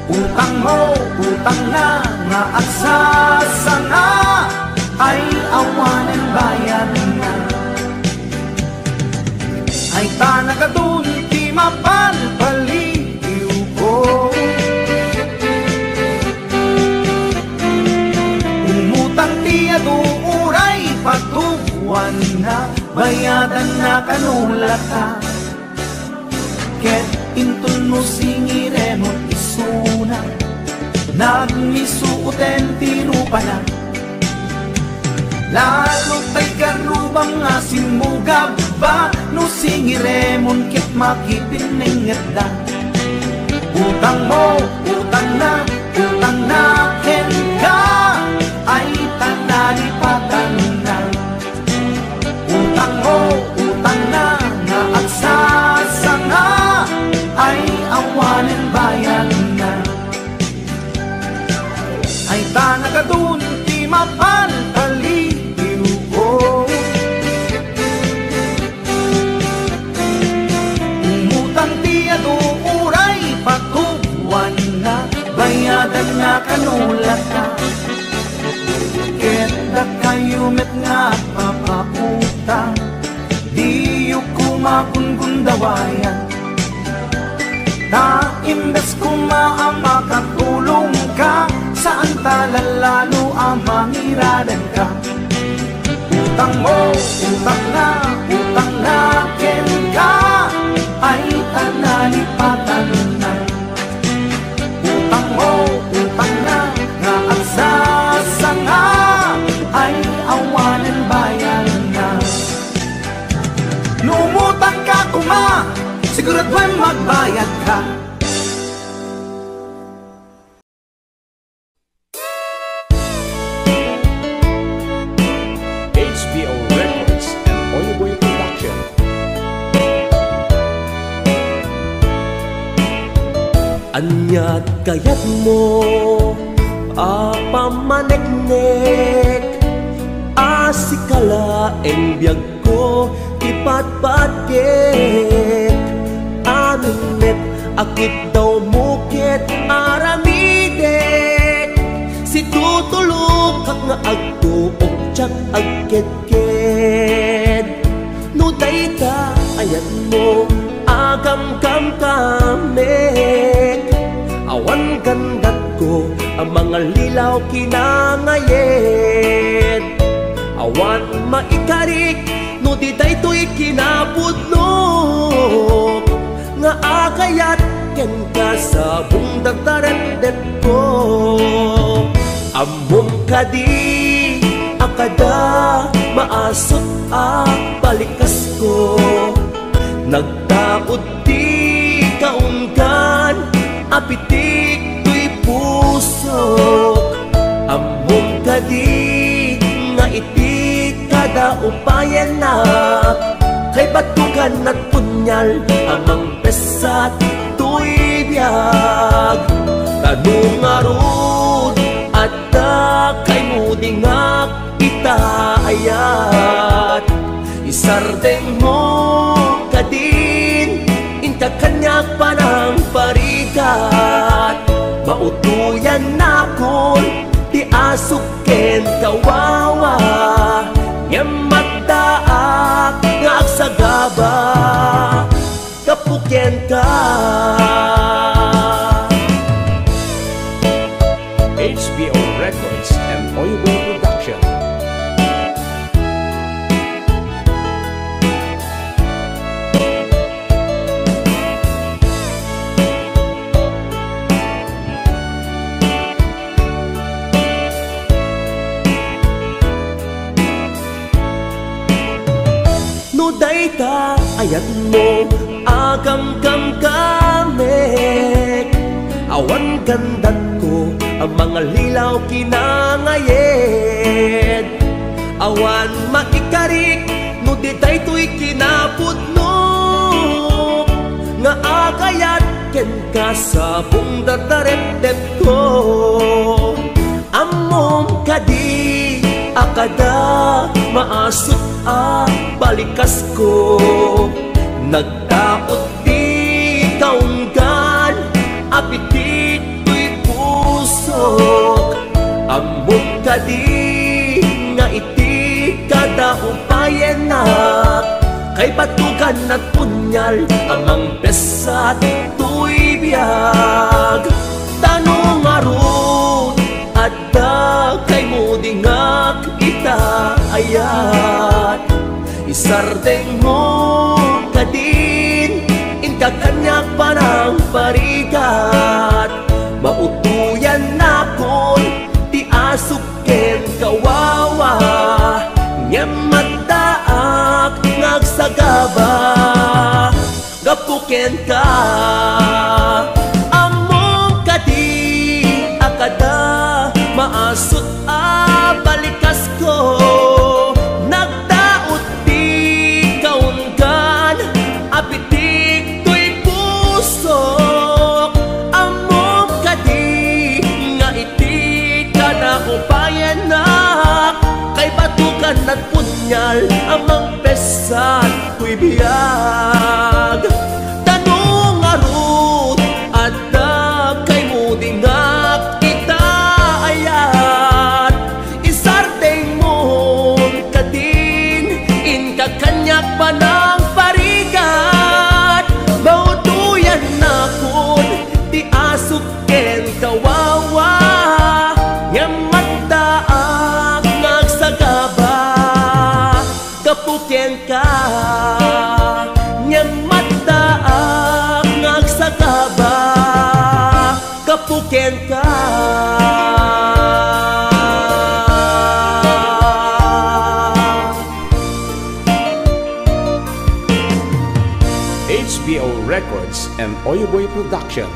Utang mo, utang na nga agsasanga, ay awanan bayad na. Ay tanakadun di mapalpaliw ko, umutang ti aduuray patuwan na, bayadan na kanulata. Ket intun mo singiremon isuna, nagmisuuten ti rupa na. Lalo tay karubang nga simugab ba, no singiremon ket makipinenget da. Utang mo, utang na ken ka, ay tanalipatan na. Utang mo, utang na nga agsasanga, ay awanen bayan na. Ay tanakadun ti mapalpaliw ko, umutang ti aduuray patuwan na, bayadan na kanulata. Ket da kayo met nga papauta, di yu kumakungundawayan. Na imbes makatulong ka, saan talalalo ang mangiradan ka. Utang mo, utang na ken ka, ay tanalipatan na. Utang mo, utang na nga agsasanga, ay awanan bayan na. Numutang ka kuma, siguraduhin magbayad ka. HBO Records and Oyeboy Production. Anyat kayat mo apamaneknek, asikala en biyag ko ipatpatkek. Anunet akit daw mukit aramidek, si tutulog kak nga agtuok tsak agket-ket. No dayta ayat mo agam kam kamek, awan gandat ko ang mga lilaw kinangayet. Awan maikarik no di daytoy kinapudno, nga akayat ken ka sa bungdagtarendet ko. Amom kadi akada maasot ak balikas ko, nagtaod di kaunggan apitik tuy puso. Amom kadi nga iti kada upayan na, kay batukan at punyal amang pesat tuy biyag. Tanong arud at kay mudingak itaayat, isardeng mo kadin inta kanyak panang parikat. Mautuyan na kon di asuken kawawa, yamataak nga agsagaba kapukyan ka. ta ayat mo agam kam kamek awan gandat ko ang mga lilaw kinangayed awan maikarik no di tay to'y kinapudno nga agayat ken ka sa buong datarep-tep ko amom kadi akada maasot balikas ko nagdaot di kaunggan apitit to'y pusok amom kadi nga iti kada upayenak kay batukan at punyal amang pesat to'y biyag tanong arun adda kay mudingak ita ayat isardeng mo kadin inka kanyak parang parigat mautuyan na kon ti asuken kawawa nyamadaak ngagsagaba gapuken ka among kadi akada maasot balikas ko nagdaot di kaunggan apitik to'y pusok among kadi nga iti kada upayanak kay batukan at punyal amang pesan to'y biyag tanong arut adda kay mudingak ita ayat isardeng mon kadin inka kanyak panang parigat mautuyan na kun di asuk ken kawawa nyamadaak ngagsagaba kapuken ka nyamadaak ngagsagaba kapuken ka HBO Records and Oyoboy Production.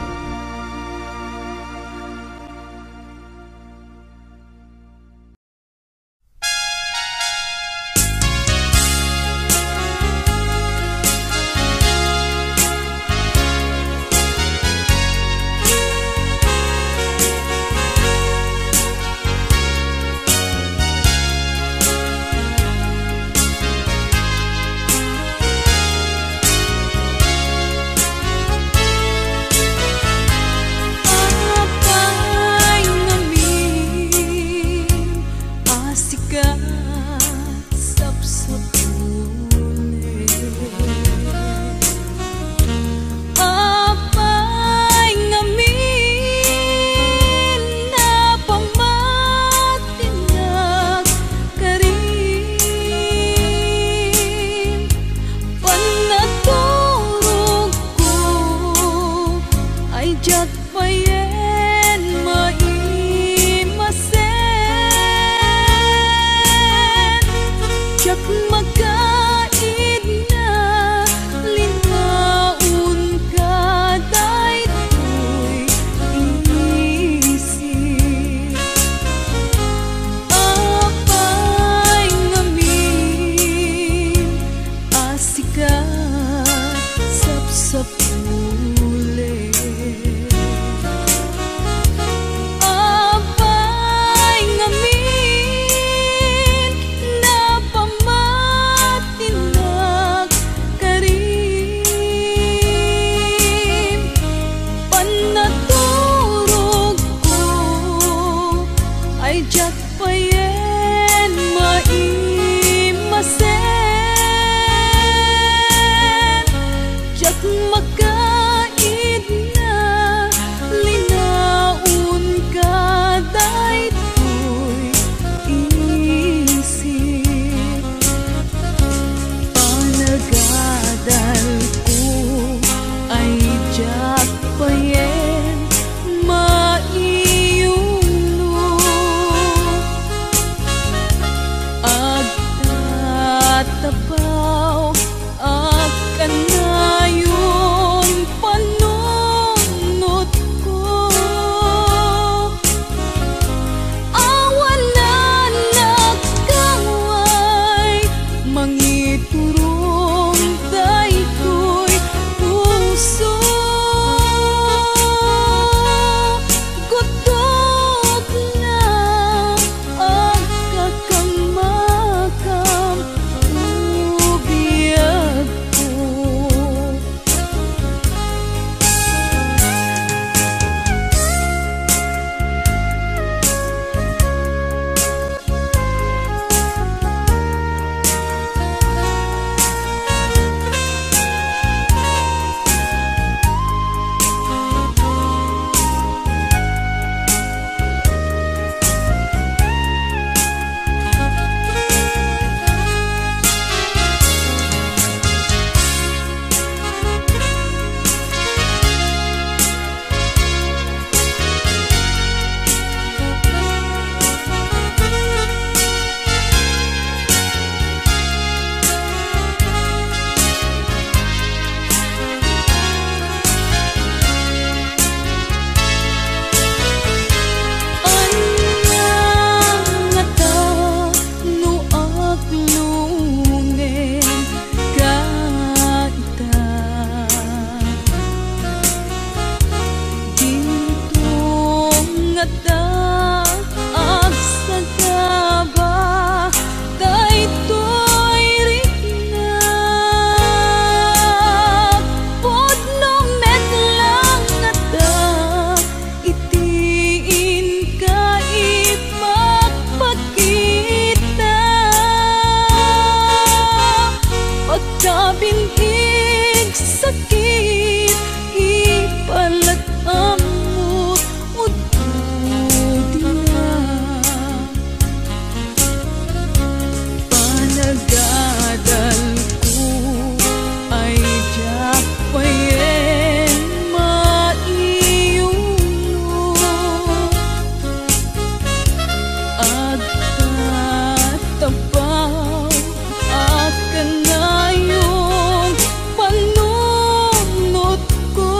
nga taag sa gaba daytoy rikna pudno medlang nga ta itiin ka ipagpakita pagkabintig sakit ipalat amot ududi na panagadal ko ay japayen maiyuno agtatapaw akan na yung panunod ko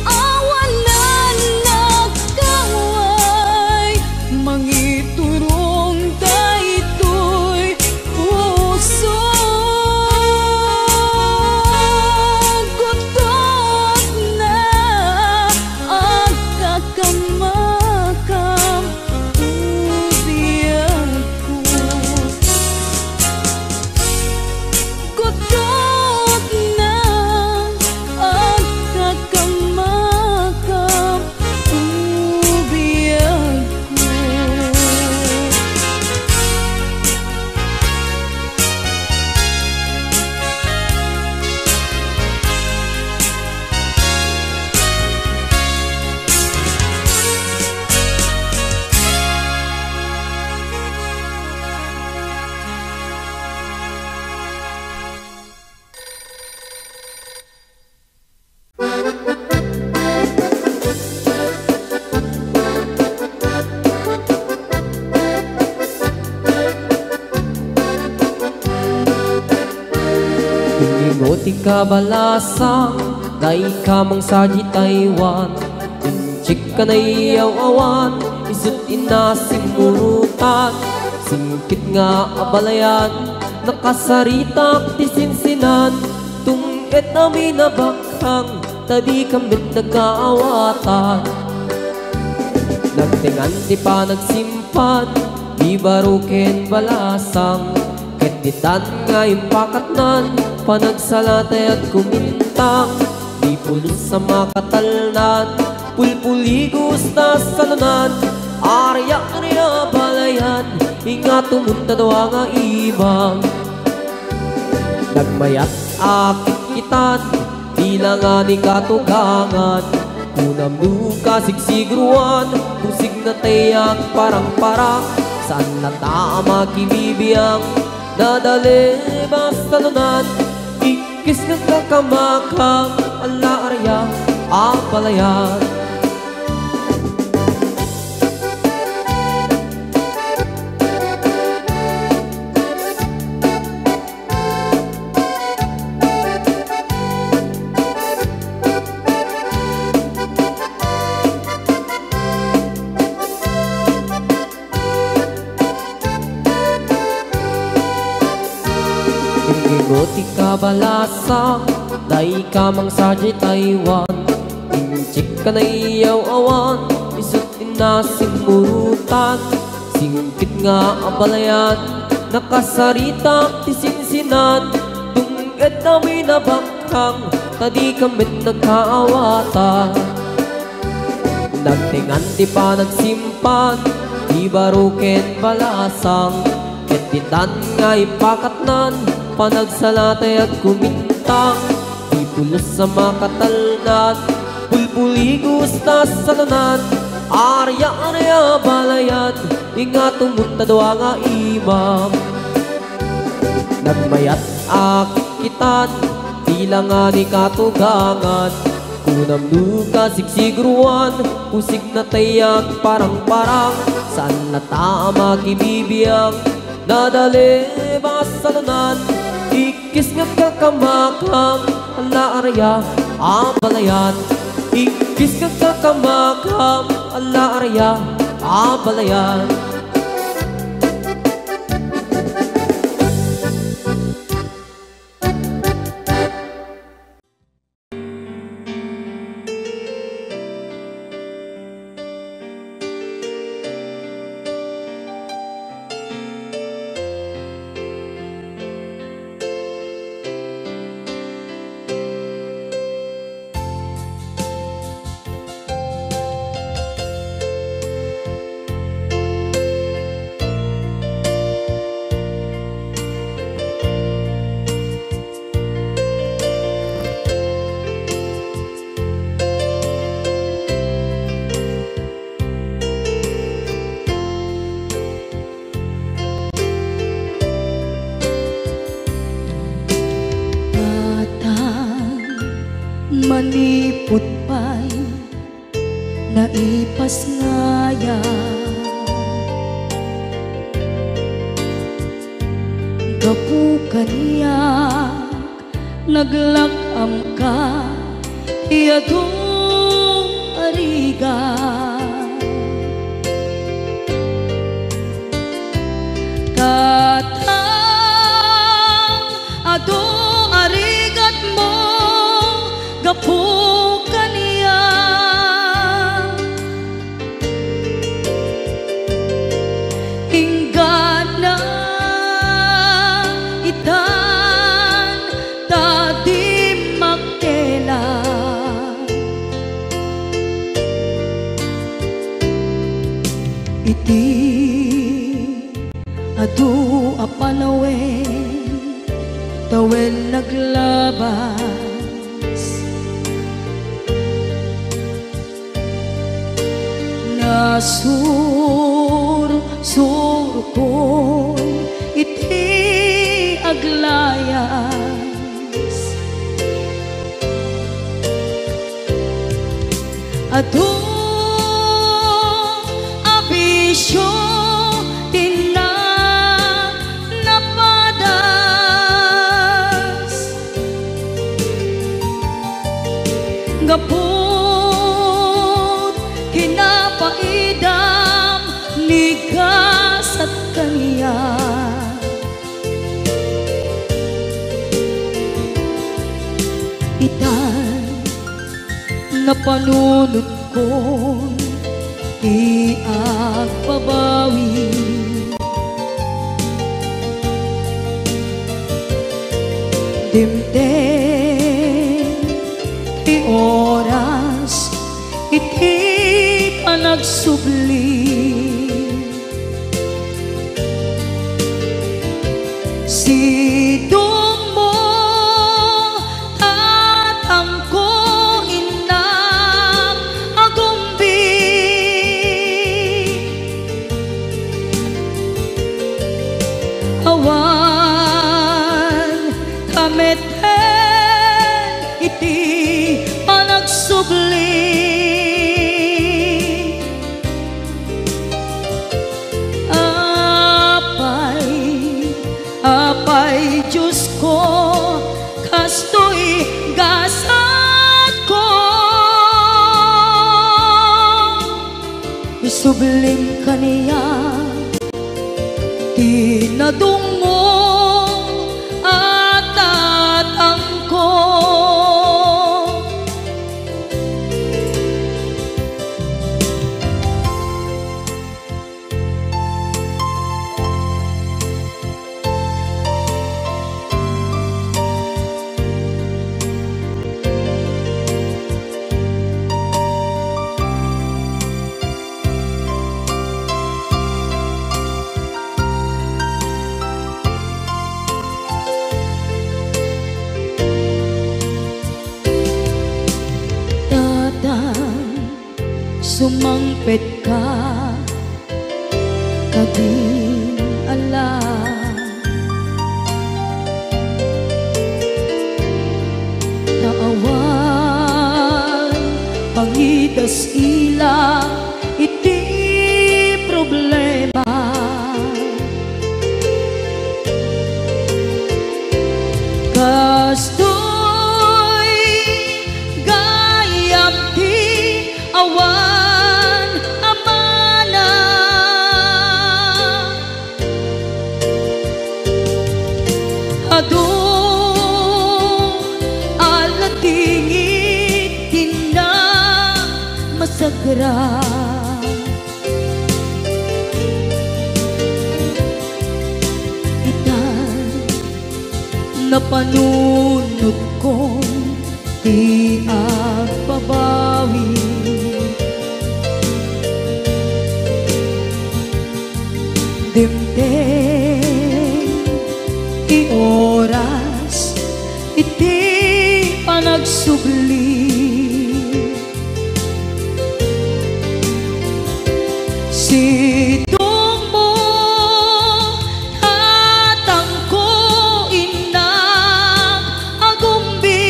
awan na nagkaway mangiturong daytoy puso gutot na ang kakamakam ubiyag ko gutot na ang kakamakam ubiyag ko Ingoti ka balasang Dai ka mang saji Taiwan Inchik ka na iyaw awan Isut inasimurutan Singkit nga abalayan Nakasaritak tisinsinan Tungit namin nabakhang Tadi kamit nagkaawatan Nagtingan di pa nagsimpan Di barukin balasang Ketitan nga impakatnan Panagsalatay at kumintang Di pulos sa makatalnan Pulpuligos na salunan Arya-arya balayan Inga tumunta daw nga ibang Nagmayat akit kitan Di lang nga ni katugangan Kunam nuka sigsigruan Kusig na tayak parang-parang Saan na tama kibibiyang Nadali basta nunan Ikis ng kakamakang Ala arya apalayan Ingoti ka balasang Dai ka mang saji Taiwan Inchik ka na iyaw awan Isut inasimurutan Singkit nga abalayan Nakasaritak tisinsinan Tungit namin nabakhang Tadi kamit nagkaawatan Nagtingan di pa nagsimpan Di barukin balasang Ketitan nga ipakatnan Panagsalatay at kumintang Di pulos sa makatalnan Pulpuligos na salunan Arya-arya balayan Inga tumunta daw nga imam Nagmayat akit kitan Tila nga ni katugangan Kunam nuka sigsigruan Pusig na tayak parang-parang Saan na tama kibibiyang Nadali basalunan Ikis nga kakamakang Ala arya abalayan Ikis nga kakamakang Ala arya abalayan ipot pa'y naipas ngaya. Gapu kaniyak naglakam ka iyadong ariga. Katang ado arigat mo gapu kaniya. Inggan na itan tadi makela. Iti adu apanawen tawen naglabas. Nasur ko iti aglayas. Adu abisyo gapot kinapaidam ligas at kaniya. Itan na panunod ko iagpabawi. Dimdem ti oras iti panagsubli. Sidong mo tatangko inang agumbi. Awan kameten iti panagsubli. Apay Diyos ko kastoy gasat ko. Isubling kaniya tinadungo at tatangko. Sumangpet ka kadin ala. Naawan pangidas ila iti problema. Kastoy gayam ti awan adu alatingit tina masagra. Itan na panunod ko di agpabawi. Dimdem ti oras iti panagsubli. Sidong mo tatangko inang agumbi.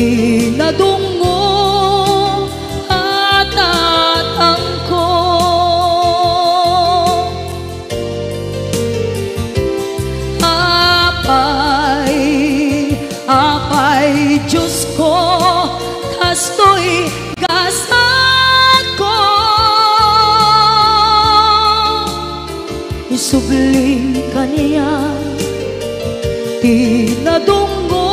pinadungo at tatangko. Apay, Diyos ko, kasto'y gasat ko. Isubling kaniya, pinadunggo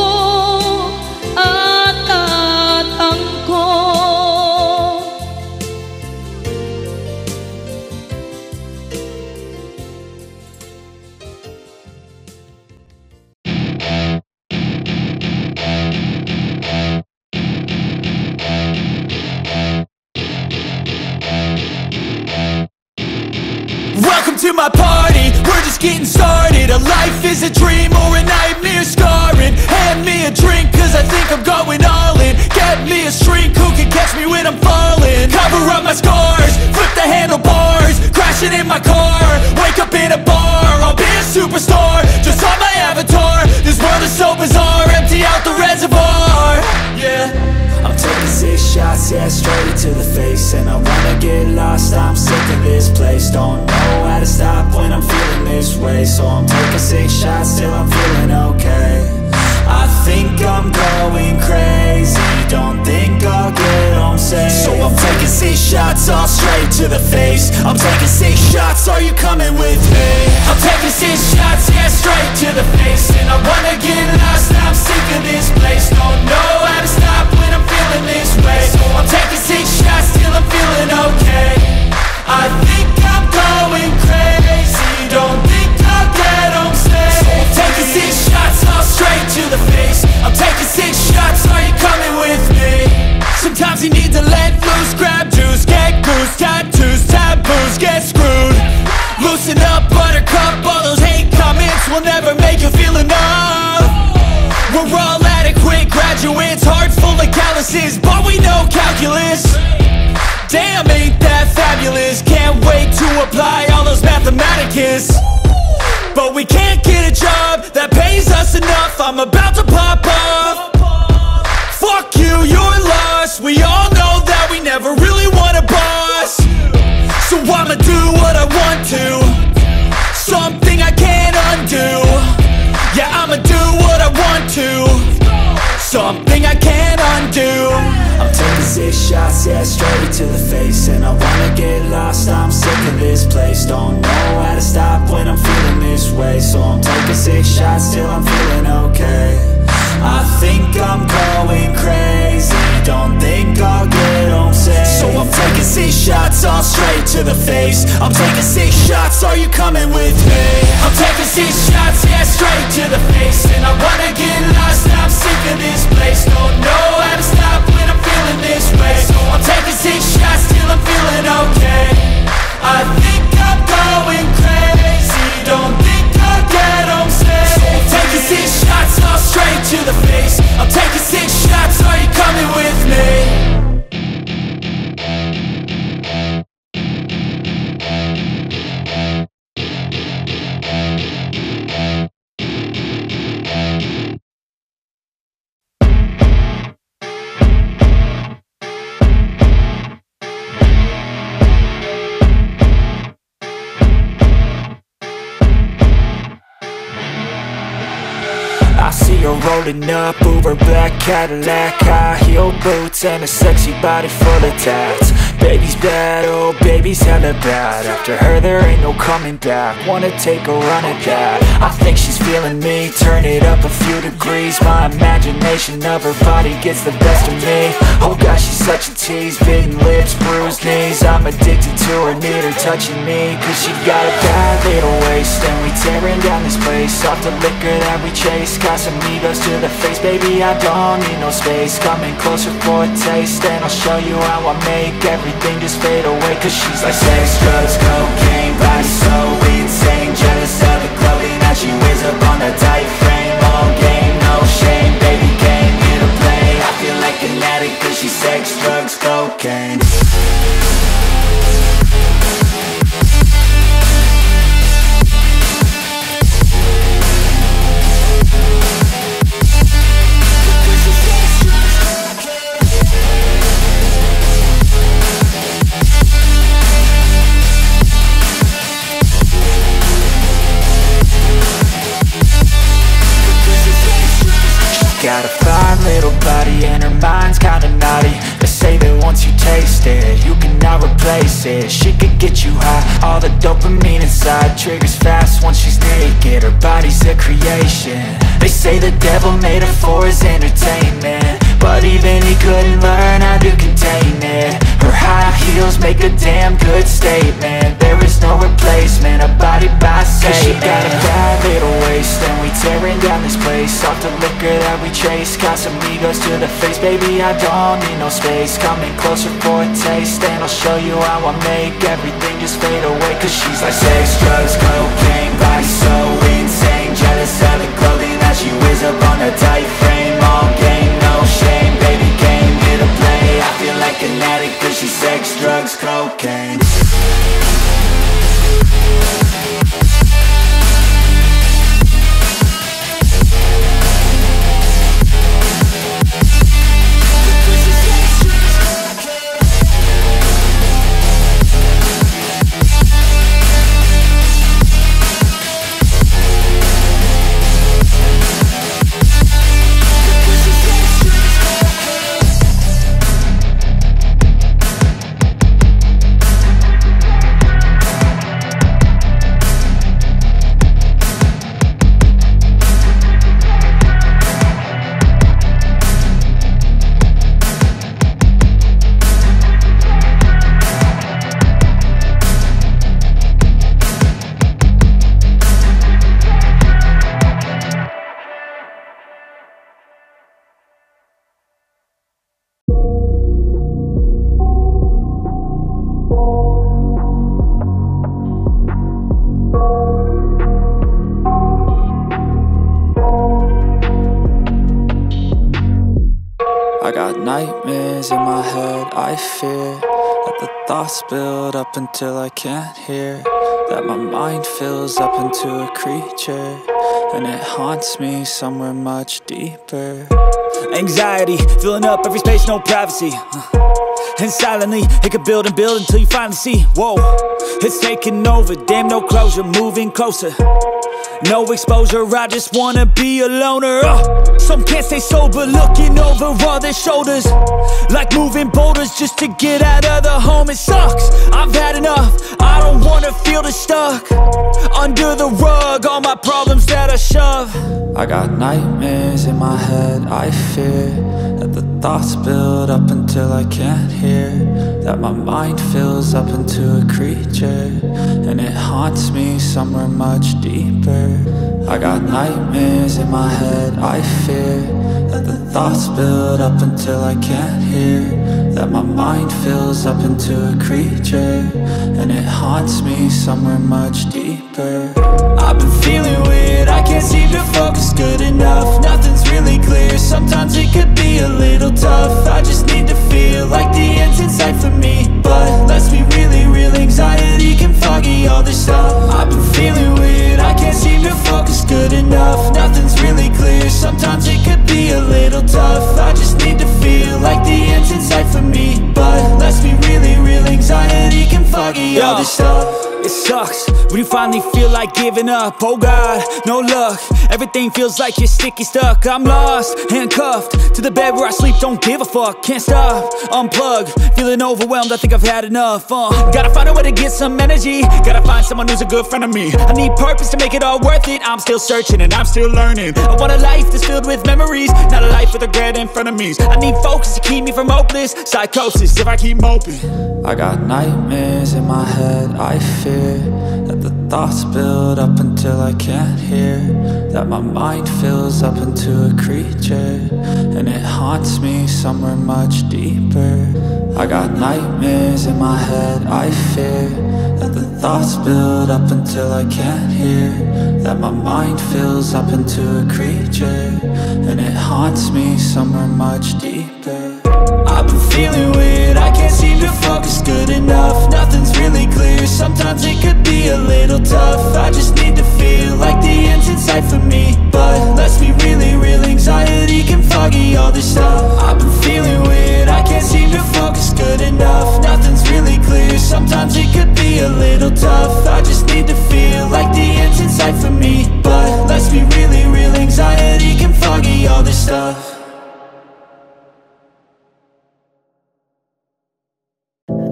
at tatangko. Welcome to my party, we're just getting started. A life is a dream or a nightmare scarring. Hand me a drink cause I think I'm going all in. Get me a shrink who can catch me when I'm falling. Cover up my scars, flip the handlebars. Crashing in my car, wake up in a bar. I'll be a superstar, just on my avatar. This world is so bizarre, empty out the reservoir. Yeah, I'm taking 6 shots, yeah, straight to the face. And I wanna get lost, I'm sick of this place. Don't know how to stop when I'm feeling this way. So I'm taking 6 shots till I'm feeling okay. I think I'm going crazy, don't think I'll get home safe. So I'm taking 6 shots, all straight to the face. I'm taking 6 shots, are you coming with me? I'm taking 6 shots, yeah, straight to the face. And I wanna get lost, I'm sick of this place. Don't know how to stop when I'm feeling this way. So I'm taking 6 shots till I'm feeling okay. I think I'm going crazy, don't think I'll get home safe. So I'm taking 6 shots, all straight to the face. I'm taking 6 shots, are you coming with me? Sometimes you need to let loose, grab juice, get goose, tattoos, taboos, get screwed. Loosen up, buttercup, all those hate comments will never make you feel enough. We're all adequate graduates, heart full of calluses, but we know calculus. Damn, ain't that fabulous? Can't wait to apply all those mathematicus. But we can't get a job that pays us enough. I'm about to pop off. Fuck you, you're lost. We all know that we never really want a boss. So I'ma do what I want to, something I can't undo. Yeah, I'ma do what I want to, something I can't undo. I'm taking 6 shots, yeah, straight to the face. And I wanna get lost, I'm sick of this place. Don't know how to stop when I'm feeling this way. So I'm taking 6 shots till I'm feeling okay. I think I'm going crazy, don't think I'll get home safe. So I'm taking 6 shots, all straight to the face. I'm taking 6 shots, are you coming with me? I'm taking 6 shots, yeah, straight to the face. And I wanna get lost, I'm sick of this place. Don't know how to stop when I'm feeling this way. So I'm taking 6 shots till I'm feeling okay. I think I'm going crazy, don't think I'll get home safe. So I'm taking 6 shots, all straight to the face. I'm taking 6 shots, are you coming with me? I see her rolling up, Uber black Cadillac, high heel boots and a sexy body full of tats. Baby's bad, oh baby's hella bad. After her there ain't no coming back. Wanna take a run at that. I think she's feeling me, turn it up a few degrees. My imagination of her body gets the best of me. Oh gosh, she's such a tease, bitten lips, bruised knees. I'm addicted to her, need her touching me, cause she got a bad little waist. And we tearing down this place, off the liquor that we chase. Casamigos to the face, baby, I don't need no space. Coming closer for a taste, and I'll show you how I make everything just fade away. Cause she's like sex, drugs, cocaine, body so insane. Jealous of the clothing that she wears up on a tight frame. All game, no shame, baby came here to play. I feel like an addict cause she's sex, drugs, cocaine. got a fine little body and her mind's kinda naughty. They say that once you taste it, you cannot replace it. She could get you high, all the dopamine inside triggers fast once she's naked. Her body's a creation. They say the devil made her for his entertainment, but even he couldn't learn how to contain it. Her high heels make a damn good statement. There is no replacement, a body by Satan. She got a bad little waist and we tearing down this place. Off the liquor that we chase, got some egos to the face. Baby, I don't need no space. Coming closer for a taste, and I'll show you how I make everything just fade away. Cause she's like sex, drugs, cocaine, body so insane. Jealous of the clothing that she wears up on a tight frame. All game, no shame, baby came here to play. I feel like an addict cause she's sex, drugs, cocaine. I got nightmares in my head, I fear that the thoughts build up until I can't hear, that my mind fills up into a creature, and it haunts me somewhere much deeper. Anxiety, filling up every space, no privacy. And silently, it could build and build until you finally see, whoa, it's taking over, damn no closure, moving closer. No exposure, I just wanna be a loner. Some can't stay sober, looking over all their shoulders, like moving boulders just to get out of the home. It sucks, I've had enough, I don't wanna feel the stuck under the rug, all my problems that I shove. I got nightmares in my head, I fear that the thoughts build up until I can't hear, that my mind fills up into a creature, and it haunts me somewhere much deeper. I got nightmares in my head, I fear that the thoughts build up until I can't hear, that my mind fills up into a creature, and it haunts me somewhere much deeper. I've been feeling weird, I can't seem to focus good enough. Nothing's really clear, sometimes it could be a little tough. I just need to feel like the end's in sight for me, but let's be really real, anxiety can foggy all this stuff. I've been feeling weird, I can't seem to focus good enough. Nothing's really clear, sometimes it could be a little tough. I just need to feel like the end's in sight for me, but let's be really real, anxiety can foggy all this stuff. It sucks when you finally feel like giving up. Oh God, no luck, everything feels like you're sticky stuck. I'm lost, handcuffed to the bed where I sleep, don't give a fuck. Can't stop, unplug, feeling overwhelmed, I think I've had enough. Gotta find a way to get some energy, gotta find someone who's a good friend of me. I need purpose to make it all worth it, I'm still searching and I'm still learning. I want a life that's filled with memories, not a life with regret and frenemies. I need focus to keep me from hopeless psychosis if I keep moping. I got nightmares in my head, I fear that the thoughts build up until I can't hear, that my mind fills up into a creature, and it haunts me somewhere much deeper. I got nightmares in my head, I fear that the thoughts build up until I can't hear, that my mind fills up into a creature, and it haunts me somewhere much deeper. I've been feeling weird, I can't seem to focus good enough. Nothing's really clear, sometimes it could be a little tough. I just need to feel like the end's in sight for me, but let's be really real, anxiety can foggy all this stuff. I've been feeling weird, I can't seem to focus good enough. Nothing's really clear, sometimes it could be a little tough. I just need to feel like the end's in sight for me, but let's be really real, anxiety can foggy all this stuff. love.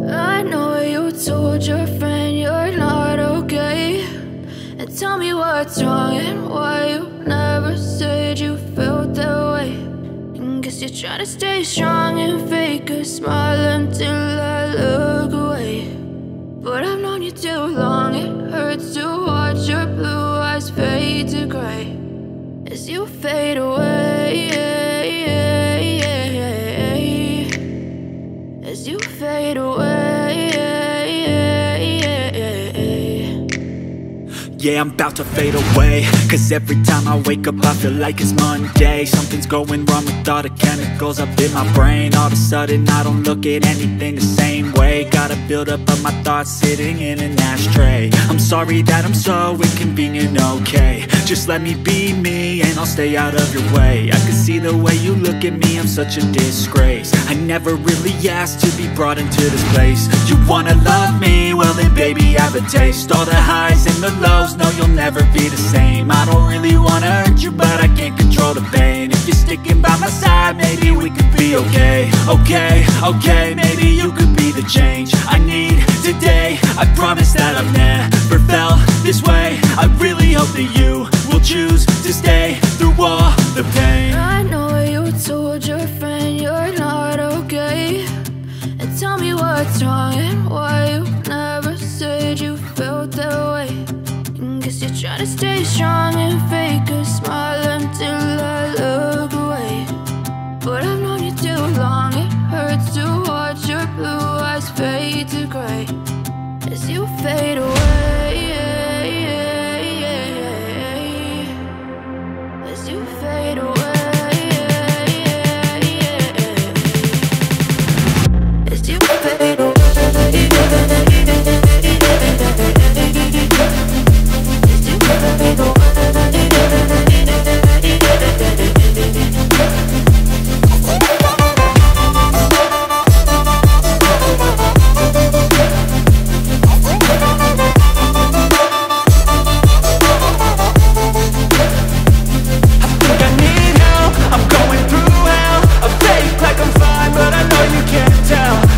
I know you told your friend you're not okay, and tell me what's wrong and why you never said you felt that way. And guess you're trying to stay strong and fake a smile until I look away. But I've known you too long, it hurts to watch your blue eyes fade to gray as you fade away, as you fade away. Yeah, I'm about to fade away, cause every time I wake up I feel like it's Monday. Something's going wrong with all the chemicals up in my brain. All of a sudden I don't look at anything the same way. Gotta build up of my thoughts sitting in an ashtray. I'm sorry that I'm so inconvenient, okay. Just let me be me and I'll stay out of your way. I can see the way you look at me, I'm such a disgrace. I never really asked to be brought into this place. You wanna love me? Well then baby have a taste. All the highs and the lows, no you'll never be the same. I don't really wanna hurt you but I can't control the pain. If you're sticking by my side maybe we could be okay. Okay, maybe you could be the change I need today. I promise that I've never felt this way. I really hope that you will choose to stay through all the pain. I know you told your friend you're not okay, and tell me what's wrong and why you never said you felt that way. And guess you're trying to stay strong and fake a smile until I look away. But I've known you too long, it hurts to watch your blue eyes fade to gray as you fade away, as you fade away, as you fade away.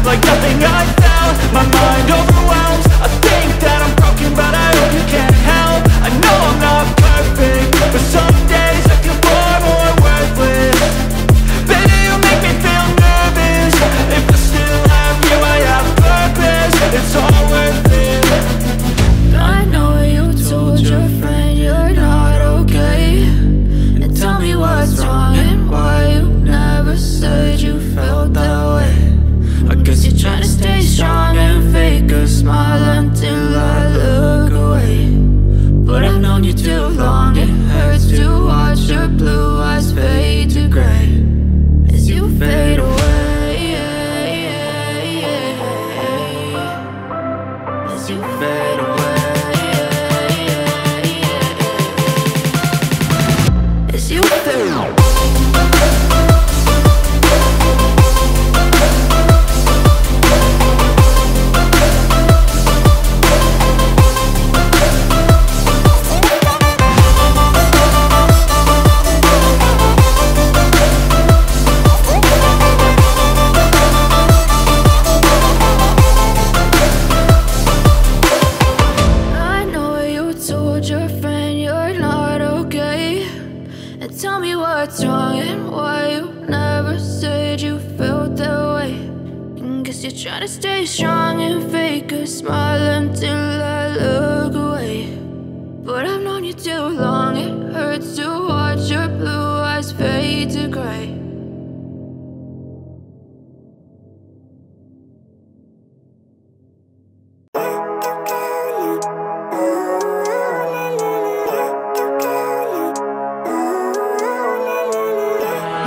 Like nothing I felt, my mind overwhelmed. I think that I'm broken, but I hope you can't help. I know I'm not perfect, but some days I feel far more worthless. Baby, you make me feel nervous. If I still have you, I have purpose. It's all worth it. I know you told your friend you're not okay, and tell me what's wrong and why you never said you felt that way. I guess you're trying to stay strong and fake a smile until I look away. But I've known you too long, it hurts to watch your blue eyes fade to gray as you fade away, as you fade away, as you fade away. What's wrong and why you never said you felt that way. And guess you're trying to stay strong and fake a smile until I look away. But I've known you too long, it hurts to watch your blue eyes fade to gray.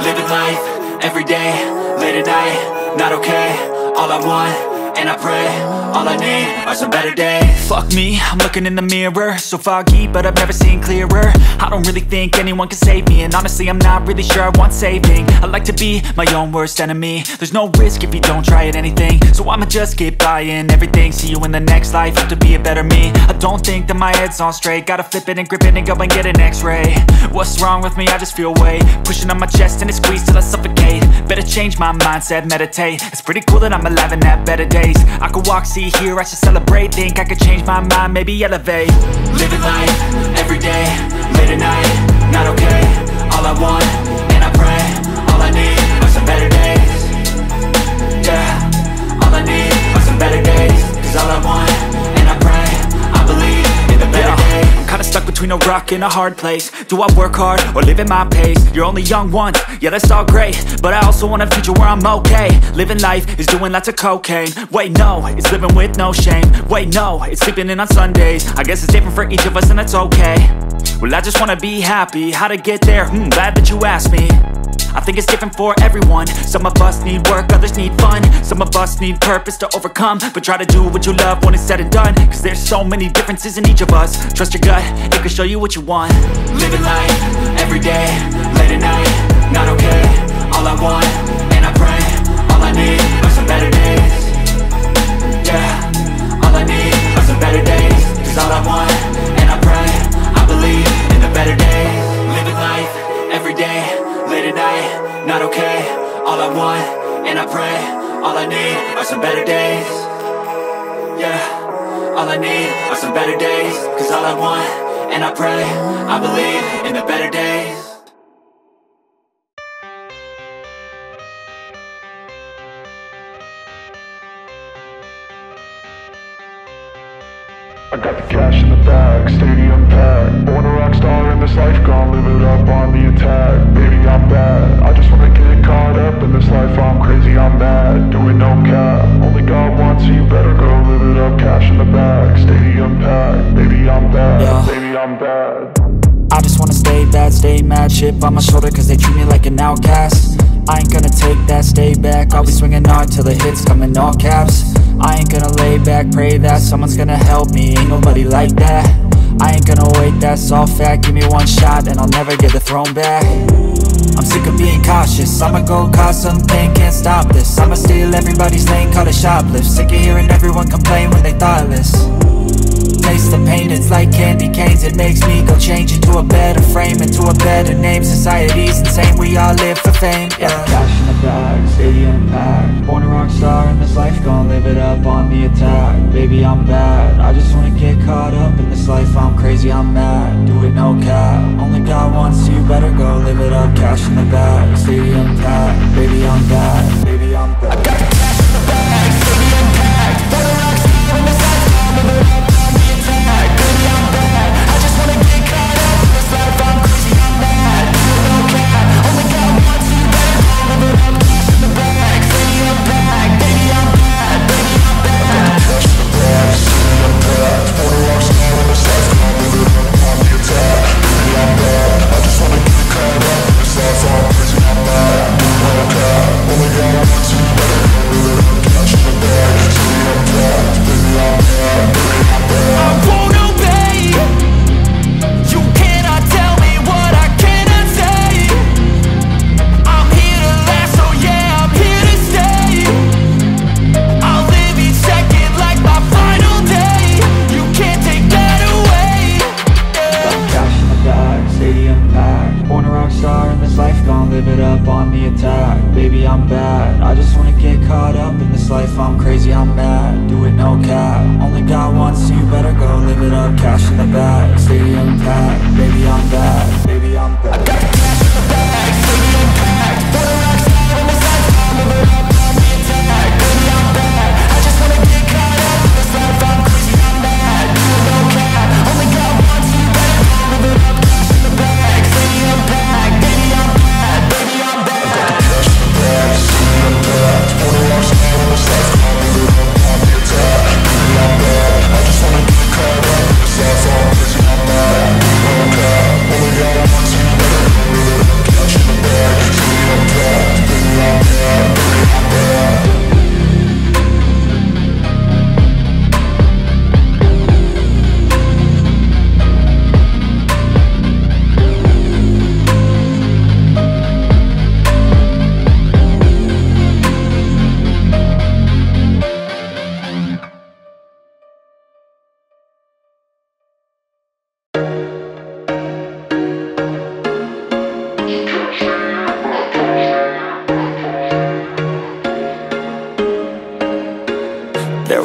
Living life, every day, late at night, not okay. All I want and I pray. All I need are some better days. Fuck me, I'm looking in the mirror, so foggy, but I've never seen clearer. I don't really think anyone can save me, and honestly I'm not really sure I want saving. I like to be my own worst enemy. There's no risk if you don't try at anything, so I'ma just get buying everything. See you in the next life, have to be a better me. I don't think that my head's on straight, gotta flip it and grip it and go and get an x-ray. What's wrong with me? I just feel weight pushing on my chest and it squeezes till I suffocate. Better change my mindset, meditate. It's pretty cool that I'm alive and have better days. I could walk, see, hear, I should celebrate. Think I could change my mind, maybe elevate. Living life, everyday, late at night, not okay. All I want, and I pray, all I need are some better days. Yeah, all I need are some better days. Cause all I want, and I pray, I believe in the better days. I'm kinda stuck between a rock and a hard place. Do I work hard or live at my pace? You're only young once, yeah that's all great, but I also want a future where I'm okay. Living life is doing lots of cocaine. Wait no, it's living with no shame. Wait no, it's sleeping in on Sundays. I guess it's different for each of us and that's okay. Well I just wanna be happy, how to get there? Glad that you asked me. I think it's different for everyone. Some of us need work, others need fun. Some of us need purpose to overcome. But try to do what you love when it's said and done, cause there's so many differences in each of us. Trust your gut, it can show you what you want. Living life, everyday, late at night, not okay. All I want, and I pray, all I need are some better days. Yeah, all I need are some better days. Cause all I want, and I pray, I believe in the better days. Living life, everyday, late at night, not okay. All I want, and I pray, all I need are some better days. Yeah, all I need are some better days. Cause all I want, and I pray, I believe in the better days. I got the cash in the bag, stadium packed. Born a rock star in this life, gon' live it up on the attack. Baby, I'm bad, I just wanna get caught up in this life. I'm crazy, I'm mad, doing no cap. Only God wants, so you better go live it up. Cash in the bag, stadium packed. Baby, I'm bad, baby, I'm bad. I just wanna stay bad, stay mad. Chip on my shoulder cause they treat me like an outcast. I ain't gonna take that, stay back. I'll be swinging hard till the hits come in all caps. I ain't gonna lay back, pray that someone's gonna help me. Ain't nobody like that. I ain't gonna wait, that's all fact. Give me one shot and I'll never get the throne back. I'm sick of being cautious, I'ma go cause something, can't stop this. I'ma steal everybody's lane, call it shoplift. Sick of hearing everyone complain when they thoughtless. Taste the pain, it's like candy canes. It makes me go change into a better frame, into a better name. Society's insane, we all live for fame, yeah. Cash in the bag, stadium packed. Born a rock star in this life, gon' live it up on the attack. Baby, I'm bad, I just wanna get caught up in this life. I'm crazy, I'm mad, do it no cap. Only God wants, so you better go live it up. Cash in the bag, stadium packed. Baby, I'm bad, baby, I'm bad. I got the cash in the bag, stadium packed. Born a rock star in this life, gon' live it up on the attack. Baby, I'm bad, I just wanna get caught up in this life. I'm crazy, I'm mad, do it no cap. Only God wants, so you better go live it up. Cash in the bag, stadium packed. Baby, I'm bad, baby, I'm bad. I got the cash in the bag, stadium packed. Born a rock star in this life, gon' live it up on the attack. Baby, I'm bad, I just wanna get caught up in this life. I'm crazy, I'm mad, do it no cap. Only God wants, so you better go live it up. Cash in the bag, stadium packed. Baby, I'm bad, baby, I'm bad. I won't obey. You cannot tell me what I cannot say. I'm here to last, so yeah, I'm here to stay. I'll live each second like my final day. You can't take that away. Cash in the bag, stadium packed. Born a rock star in this life, gon' live it up on the attack. Baby, I'm bad, I just wanna get caught up in this life. I'm crazy, I'm mad, do it no cap. Only God wants, so you better go live it up. Cash in the bag, stadium packed. Baby, I'm bad, baby, I'm bad. I got the cash in the bag, stadium packed. Born a rock star in this life, gon' live it up on the attack. Baby, I'm bad, I just wanna get caught up in this life. I'm crazy, I'm mad, do it no cap. Only God wants, so you better go live it up. Cash in the bag, stadium packed. Baby, I'm bad, baby, I'm bad. I got the cash in the bag, stadium packed. Born a rock star in this life, gon' live it up on the attack. Baby, I'm bad, I just wanna get caught up in this life. I'm crazy, I'm mad, do it no cap. Only God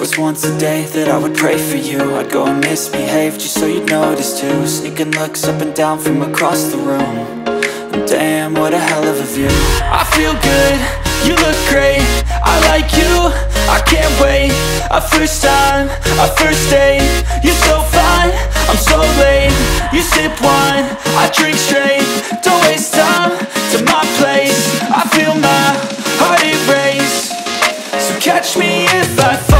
was once a day that I would pray for you. I'd go and misbehave just so you'd notice too. Sneaking looks up and down from across the room. And damn, what a hell of a view. I feel good, you look great, I like you, I can't wait. A first time, a first date, you're so fine, I'm so late. You sip wine, I drink straight, don't waste time to my place. I feel my heart erase, so catch me if I fall.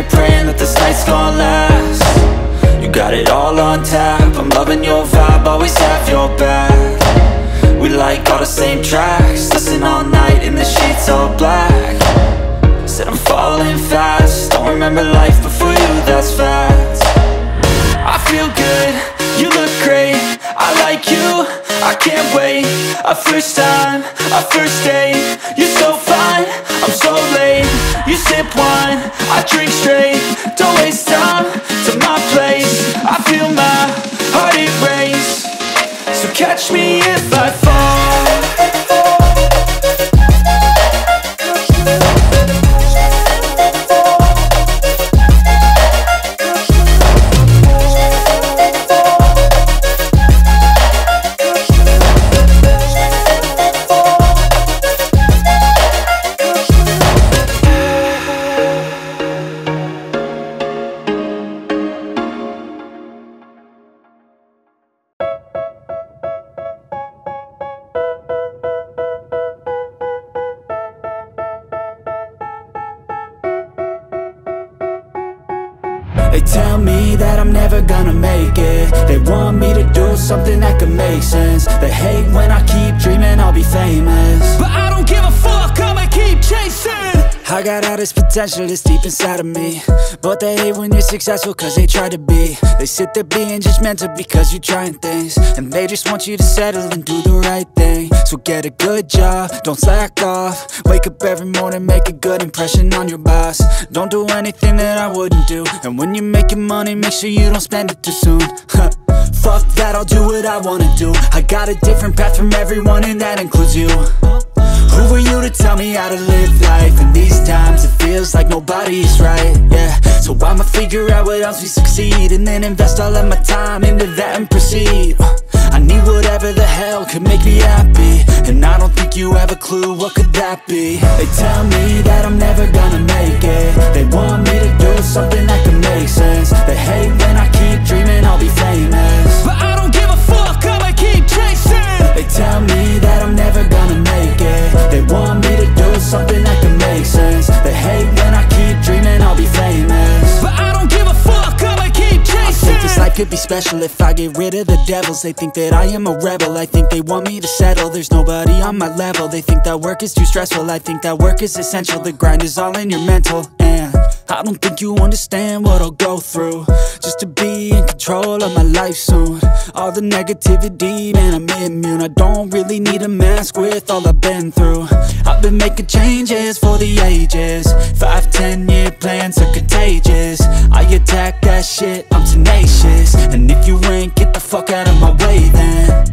Praying that this night's gonna last. You got it all on tap, I'm loving your vibe, always have your back. We like all the same tracks, listen all night in the sheets all black. Said I'm falling fast, don't remember life before you, that's fact. I feel good, you look great, I like you, I can't wait. A first time, a first date, you're so fine, I'm so late. You sip wine, I drink straight, don't waste time to my place. I feel my heart erase, so catch me if I fall. They tell me that I'm never gonna make it. They want me to do something that could make sense. They hate when I keep dreaming I'll be famous, but I don't give a fuck, I'ma keep chasing. I got all this potential that's deep inside of me, but they hate when you're successful cause they try to be. They sit there being judgmental because you're trying things, and they just want you to settle and do the right thing. So get a good job, don't slack off. Wake up every morning, make a good impression on your boss. Don't do anything that I wouldn't do, and when you're making money, make sure you don't spend it too soon. Fuck that, I'll do what I wanna do. I got a different path from everyone and that includes you. Who are you to tell me how to live life? In these times it feels like nobody is right, yeah. So I'ma figure out what else we succeed, and then invest all of my time into that and proceed. I need whatever the hell could make me happy, and I don't think you have a clue what could that be. They tell me that I'm never gonna make it. They want me to do something that could make sense. They hate when I keep dreaming I'll be famous, but I don't give a fuck, I'ma keep chasing. They tell me that I'm never gonna make it. They want me to do something that can make sense. They hate when I keep dreaming I'll be famous, but I don't give a fuck, I'ma keep chasing. I think this life could be special if I get rid of the devils. They think that I am a rebel, I think they want me to settle. There's nobody on my level. They think that work is too stressful, I think that work is essential. The grind is all in your mental, and I don't think you understand what I'll go through just to be in control of my life soon. All the negativity, man, I'm immune. I don't really need a mask with all I've been through. I've been making changes for the ages. 5-10 year plans are contagious. I attack that shit, I'm tenacious. And if you ain't, get the fuck out of my way then.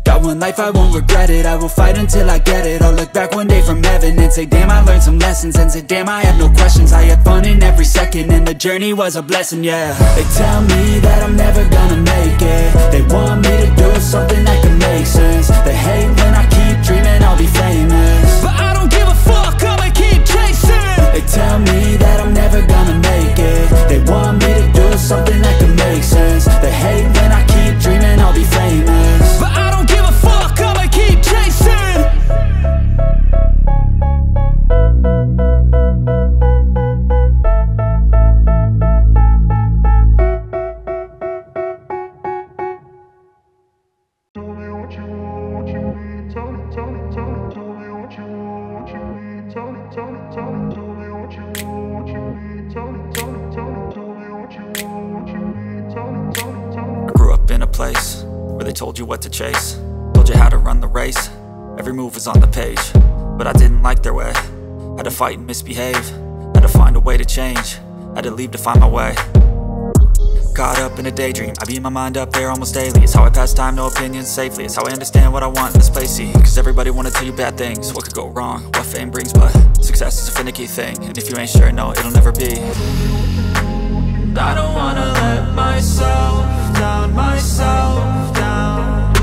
Got one life, I won't regret it. I will fight until I get it. I'll look back one day from heaven and say, damn, I learned some lessons. And say, damn, I had no questions. I had fun in every second, and the journey was a blessing, yeah. They tell me that I'm never gonna make it. They want me to do something that can make sense. They hate when I keep dreaming I'll be famous, but I don't give a fuck, I'ma keep chasing. They tell me that I'm never gonna make it. They want me to do something that can make sense. They hate when I keep dreaming I'll be famous, but I don't give a fuck, I'ma keep chasing. I grew up in a place where they told you what to chase, told told you how to run the race. Every move was on the page, but I didn't like their way. Had to fight and misbehave, had to find a way to change, had to leave to find my way. Caught up in a daydream, I beat my mind up there almost daily. It's how I pass time, no opinions safely. It's how I understand what I want in this place, see. Cause everybody wanna tell you bad things, what could go wrong, what fame brings. But success is a finicky thing, and if you ain't sure, no, it'll never be. I don't wanna let myself down, myself down.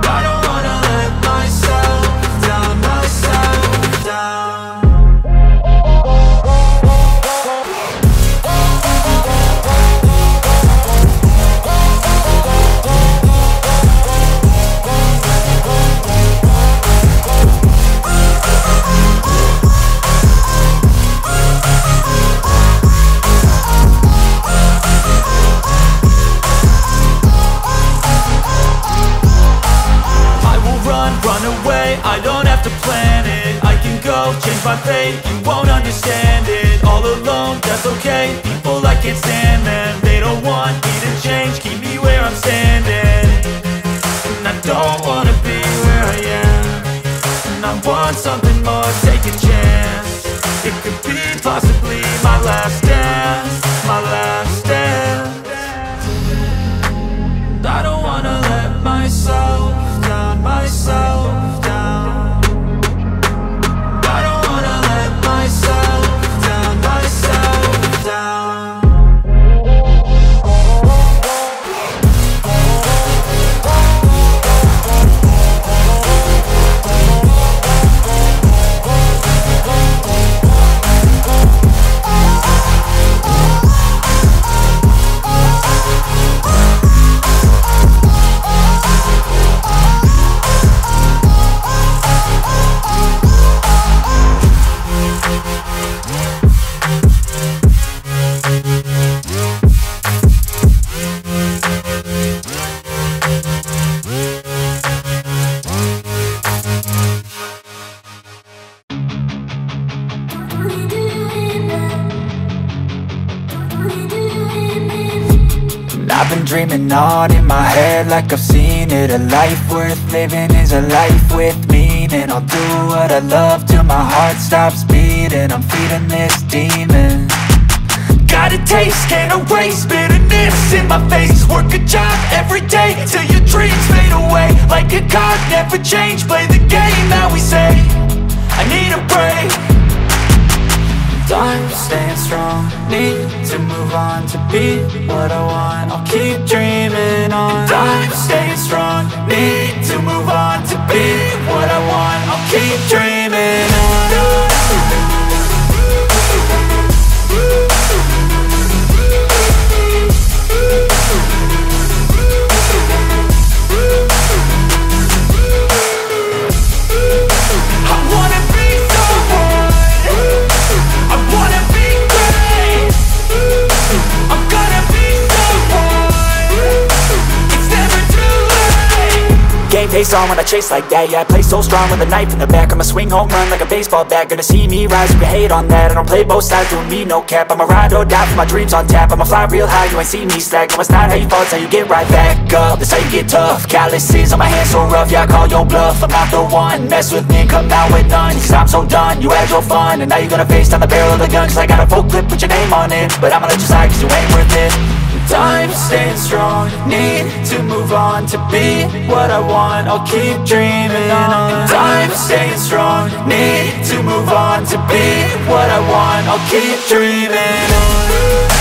I don't wanna let myself down, myself down. Run away, I don't have to plan it. I can go, change my fate, you won't understand it. All alone, that's okay, people I can't stand them. They don't want me to change, keep me where I'm standing. And I don't wanna be where I am, and I want something more, take a chance. It could be possibly my last dance, my last dance. I don't wanna let myself down, myself down. I don't wanna let myself down, myself down. I've been dreaming on in my head like I've seen it. A life worth living is a life with meaning. I'll do what I love till my heart stops beating. I'm feeding this demon. Got a taste, can't erase bitterness in my face. Work a job every day till your dreams fade away. Like a card, never change, play the game that we say. I need a break. I'm staying strong, need to move on to be what I want. I'll keep dreaming on. I'm staying strong, need to move on to be what I want. I'll keep dreaming on. Game face on when I chase like that. Yeah, I play so strong with a knife in the back. I'ma swing home run like a baseball bat. Gonna see me rise, you can hate on that. I don't play both sides, doing me no cap. I'ma ride or die for my dreams on tap. I'ma fly real high, you ain't see me slack. No, it's not how you fall, it's how you get right back up. That's how you get tough. Calluses on my hands so rough, yeah, I call your bluff. I'm not the one, mess with me and come out with none. Cause I'm so done, you had your fun. And now you're gonna face down the barrel of the gun. Cause I got a full clip, put your name on it. But I'ma let you slide cause you ain't worth it. I'm staying strong, need to move on to be what I want. I'll keep dreaming on. I'm staying strong, need to move on to be what I want. I'll keep dreaming on.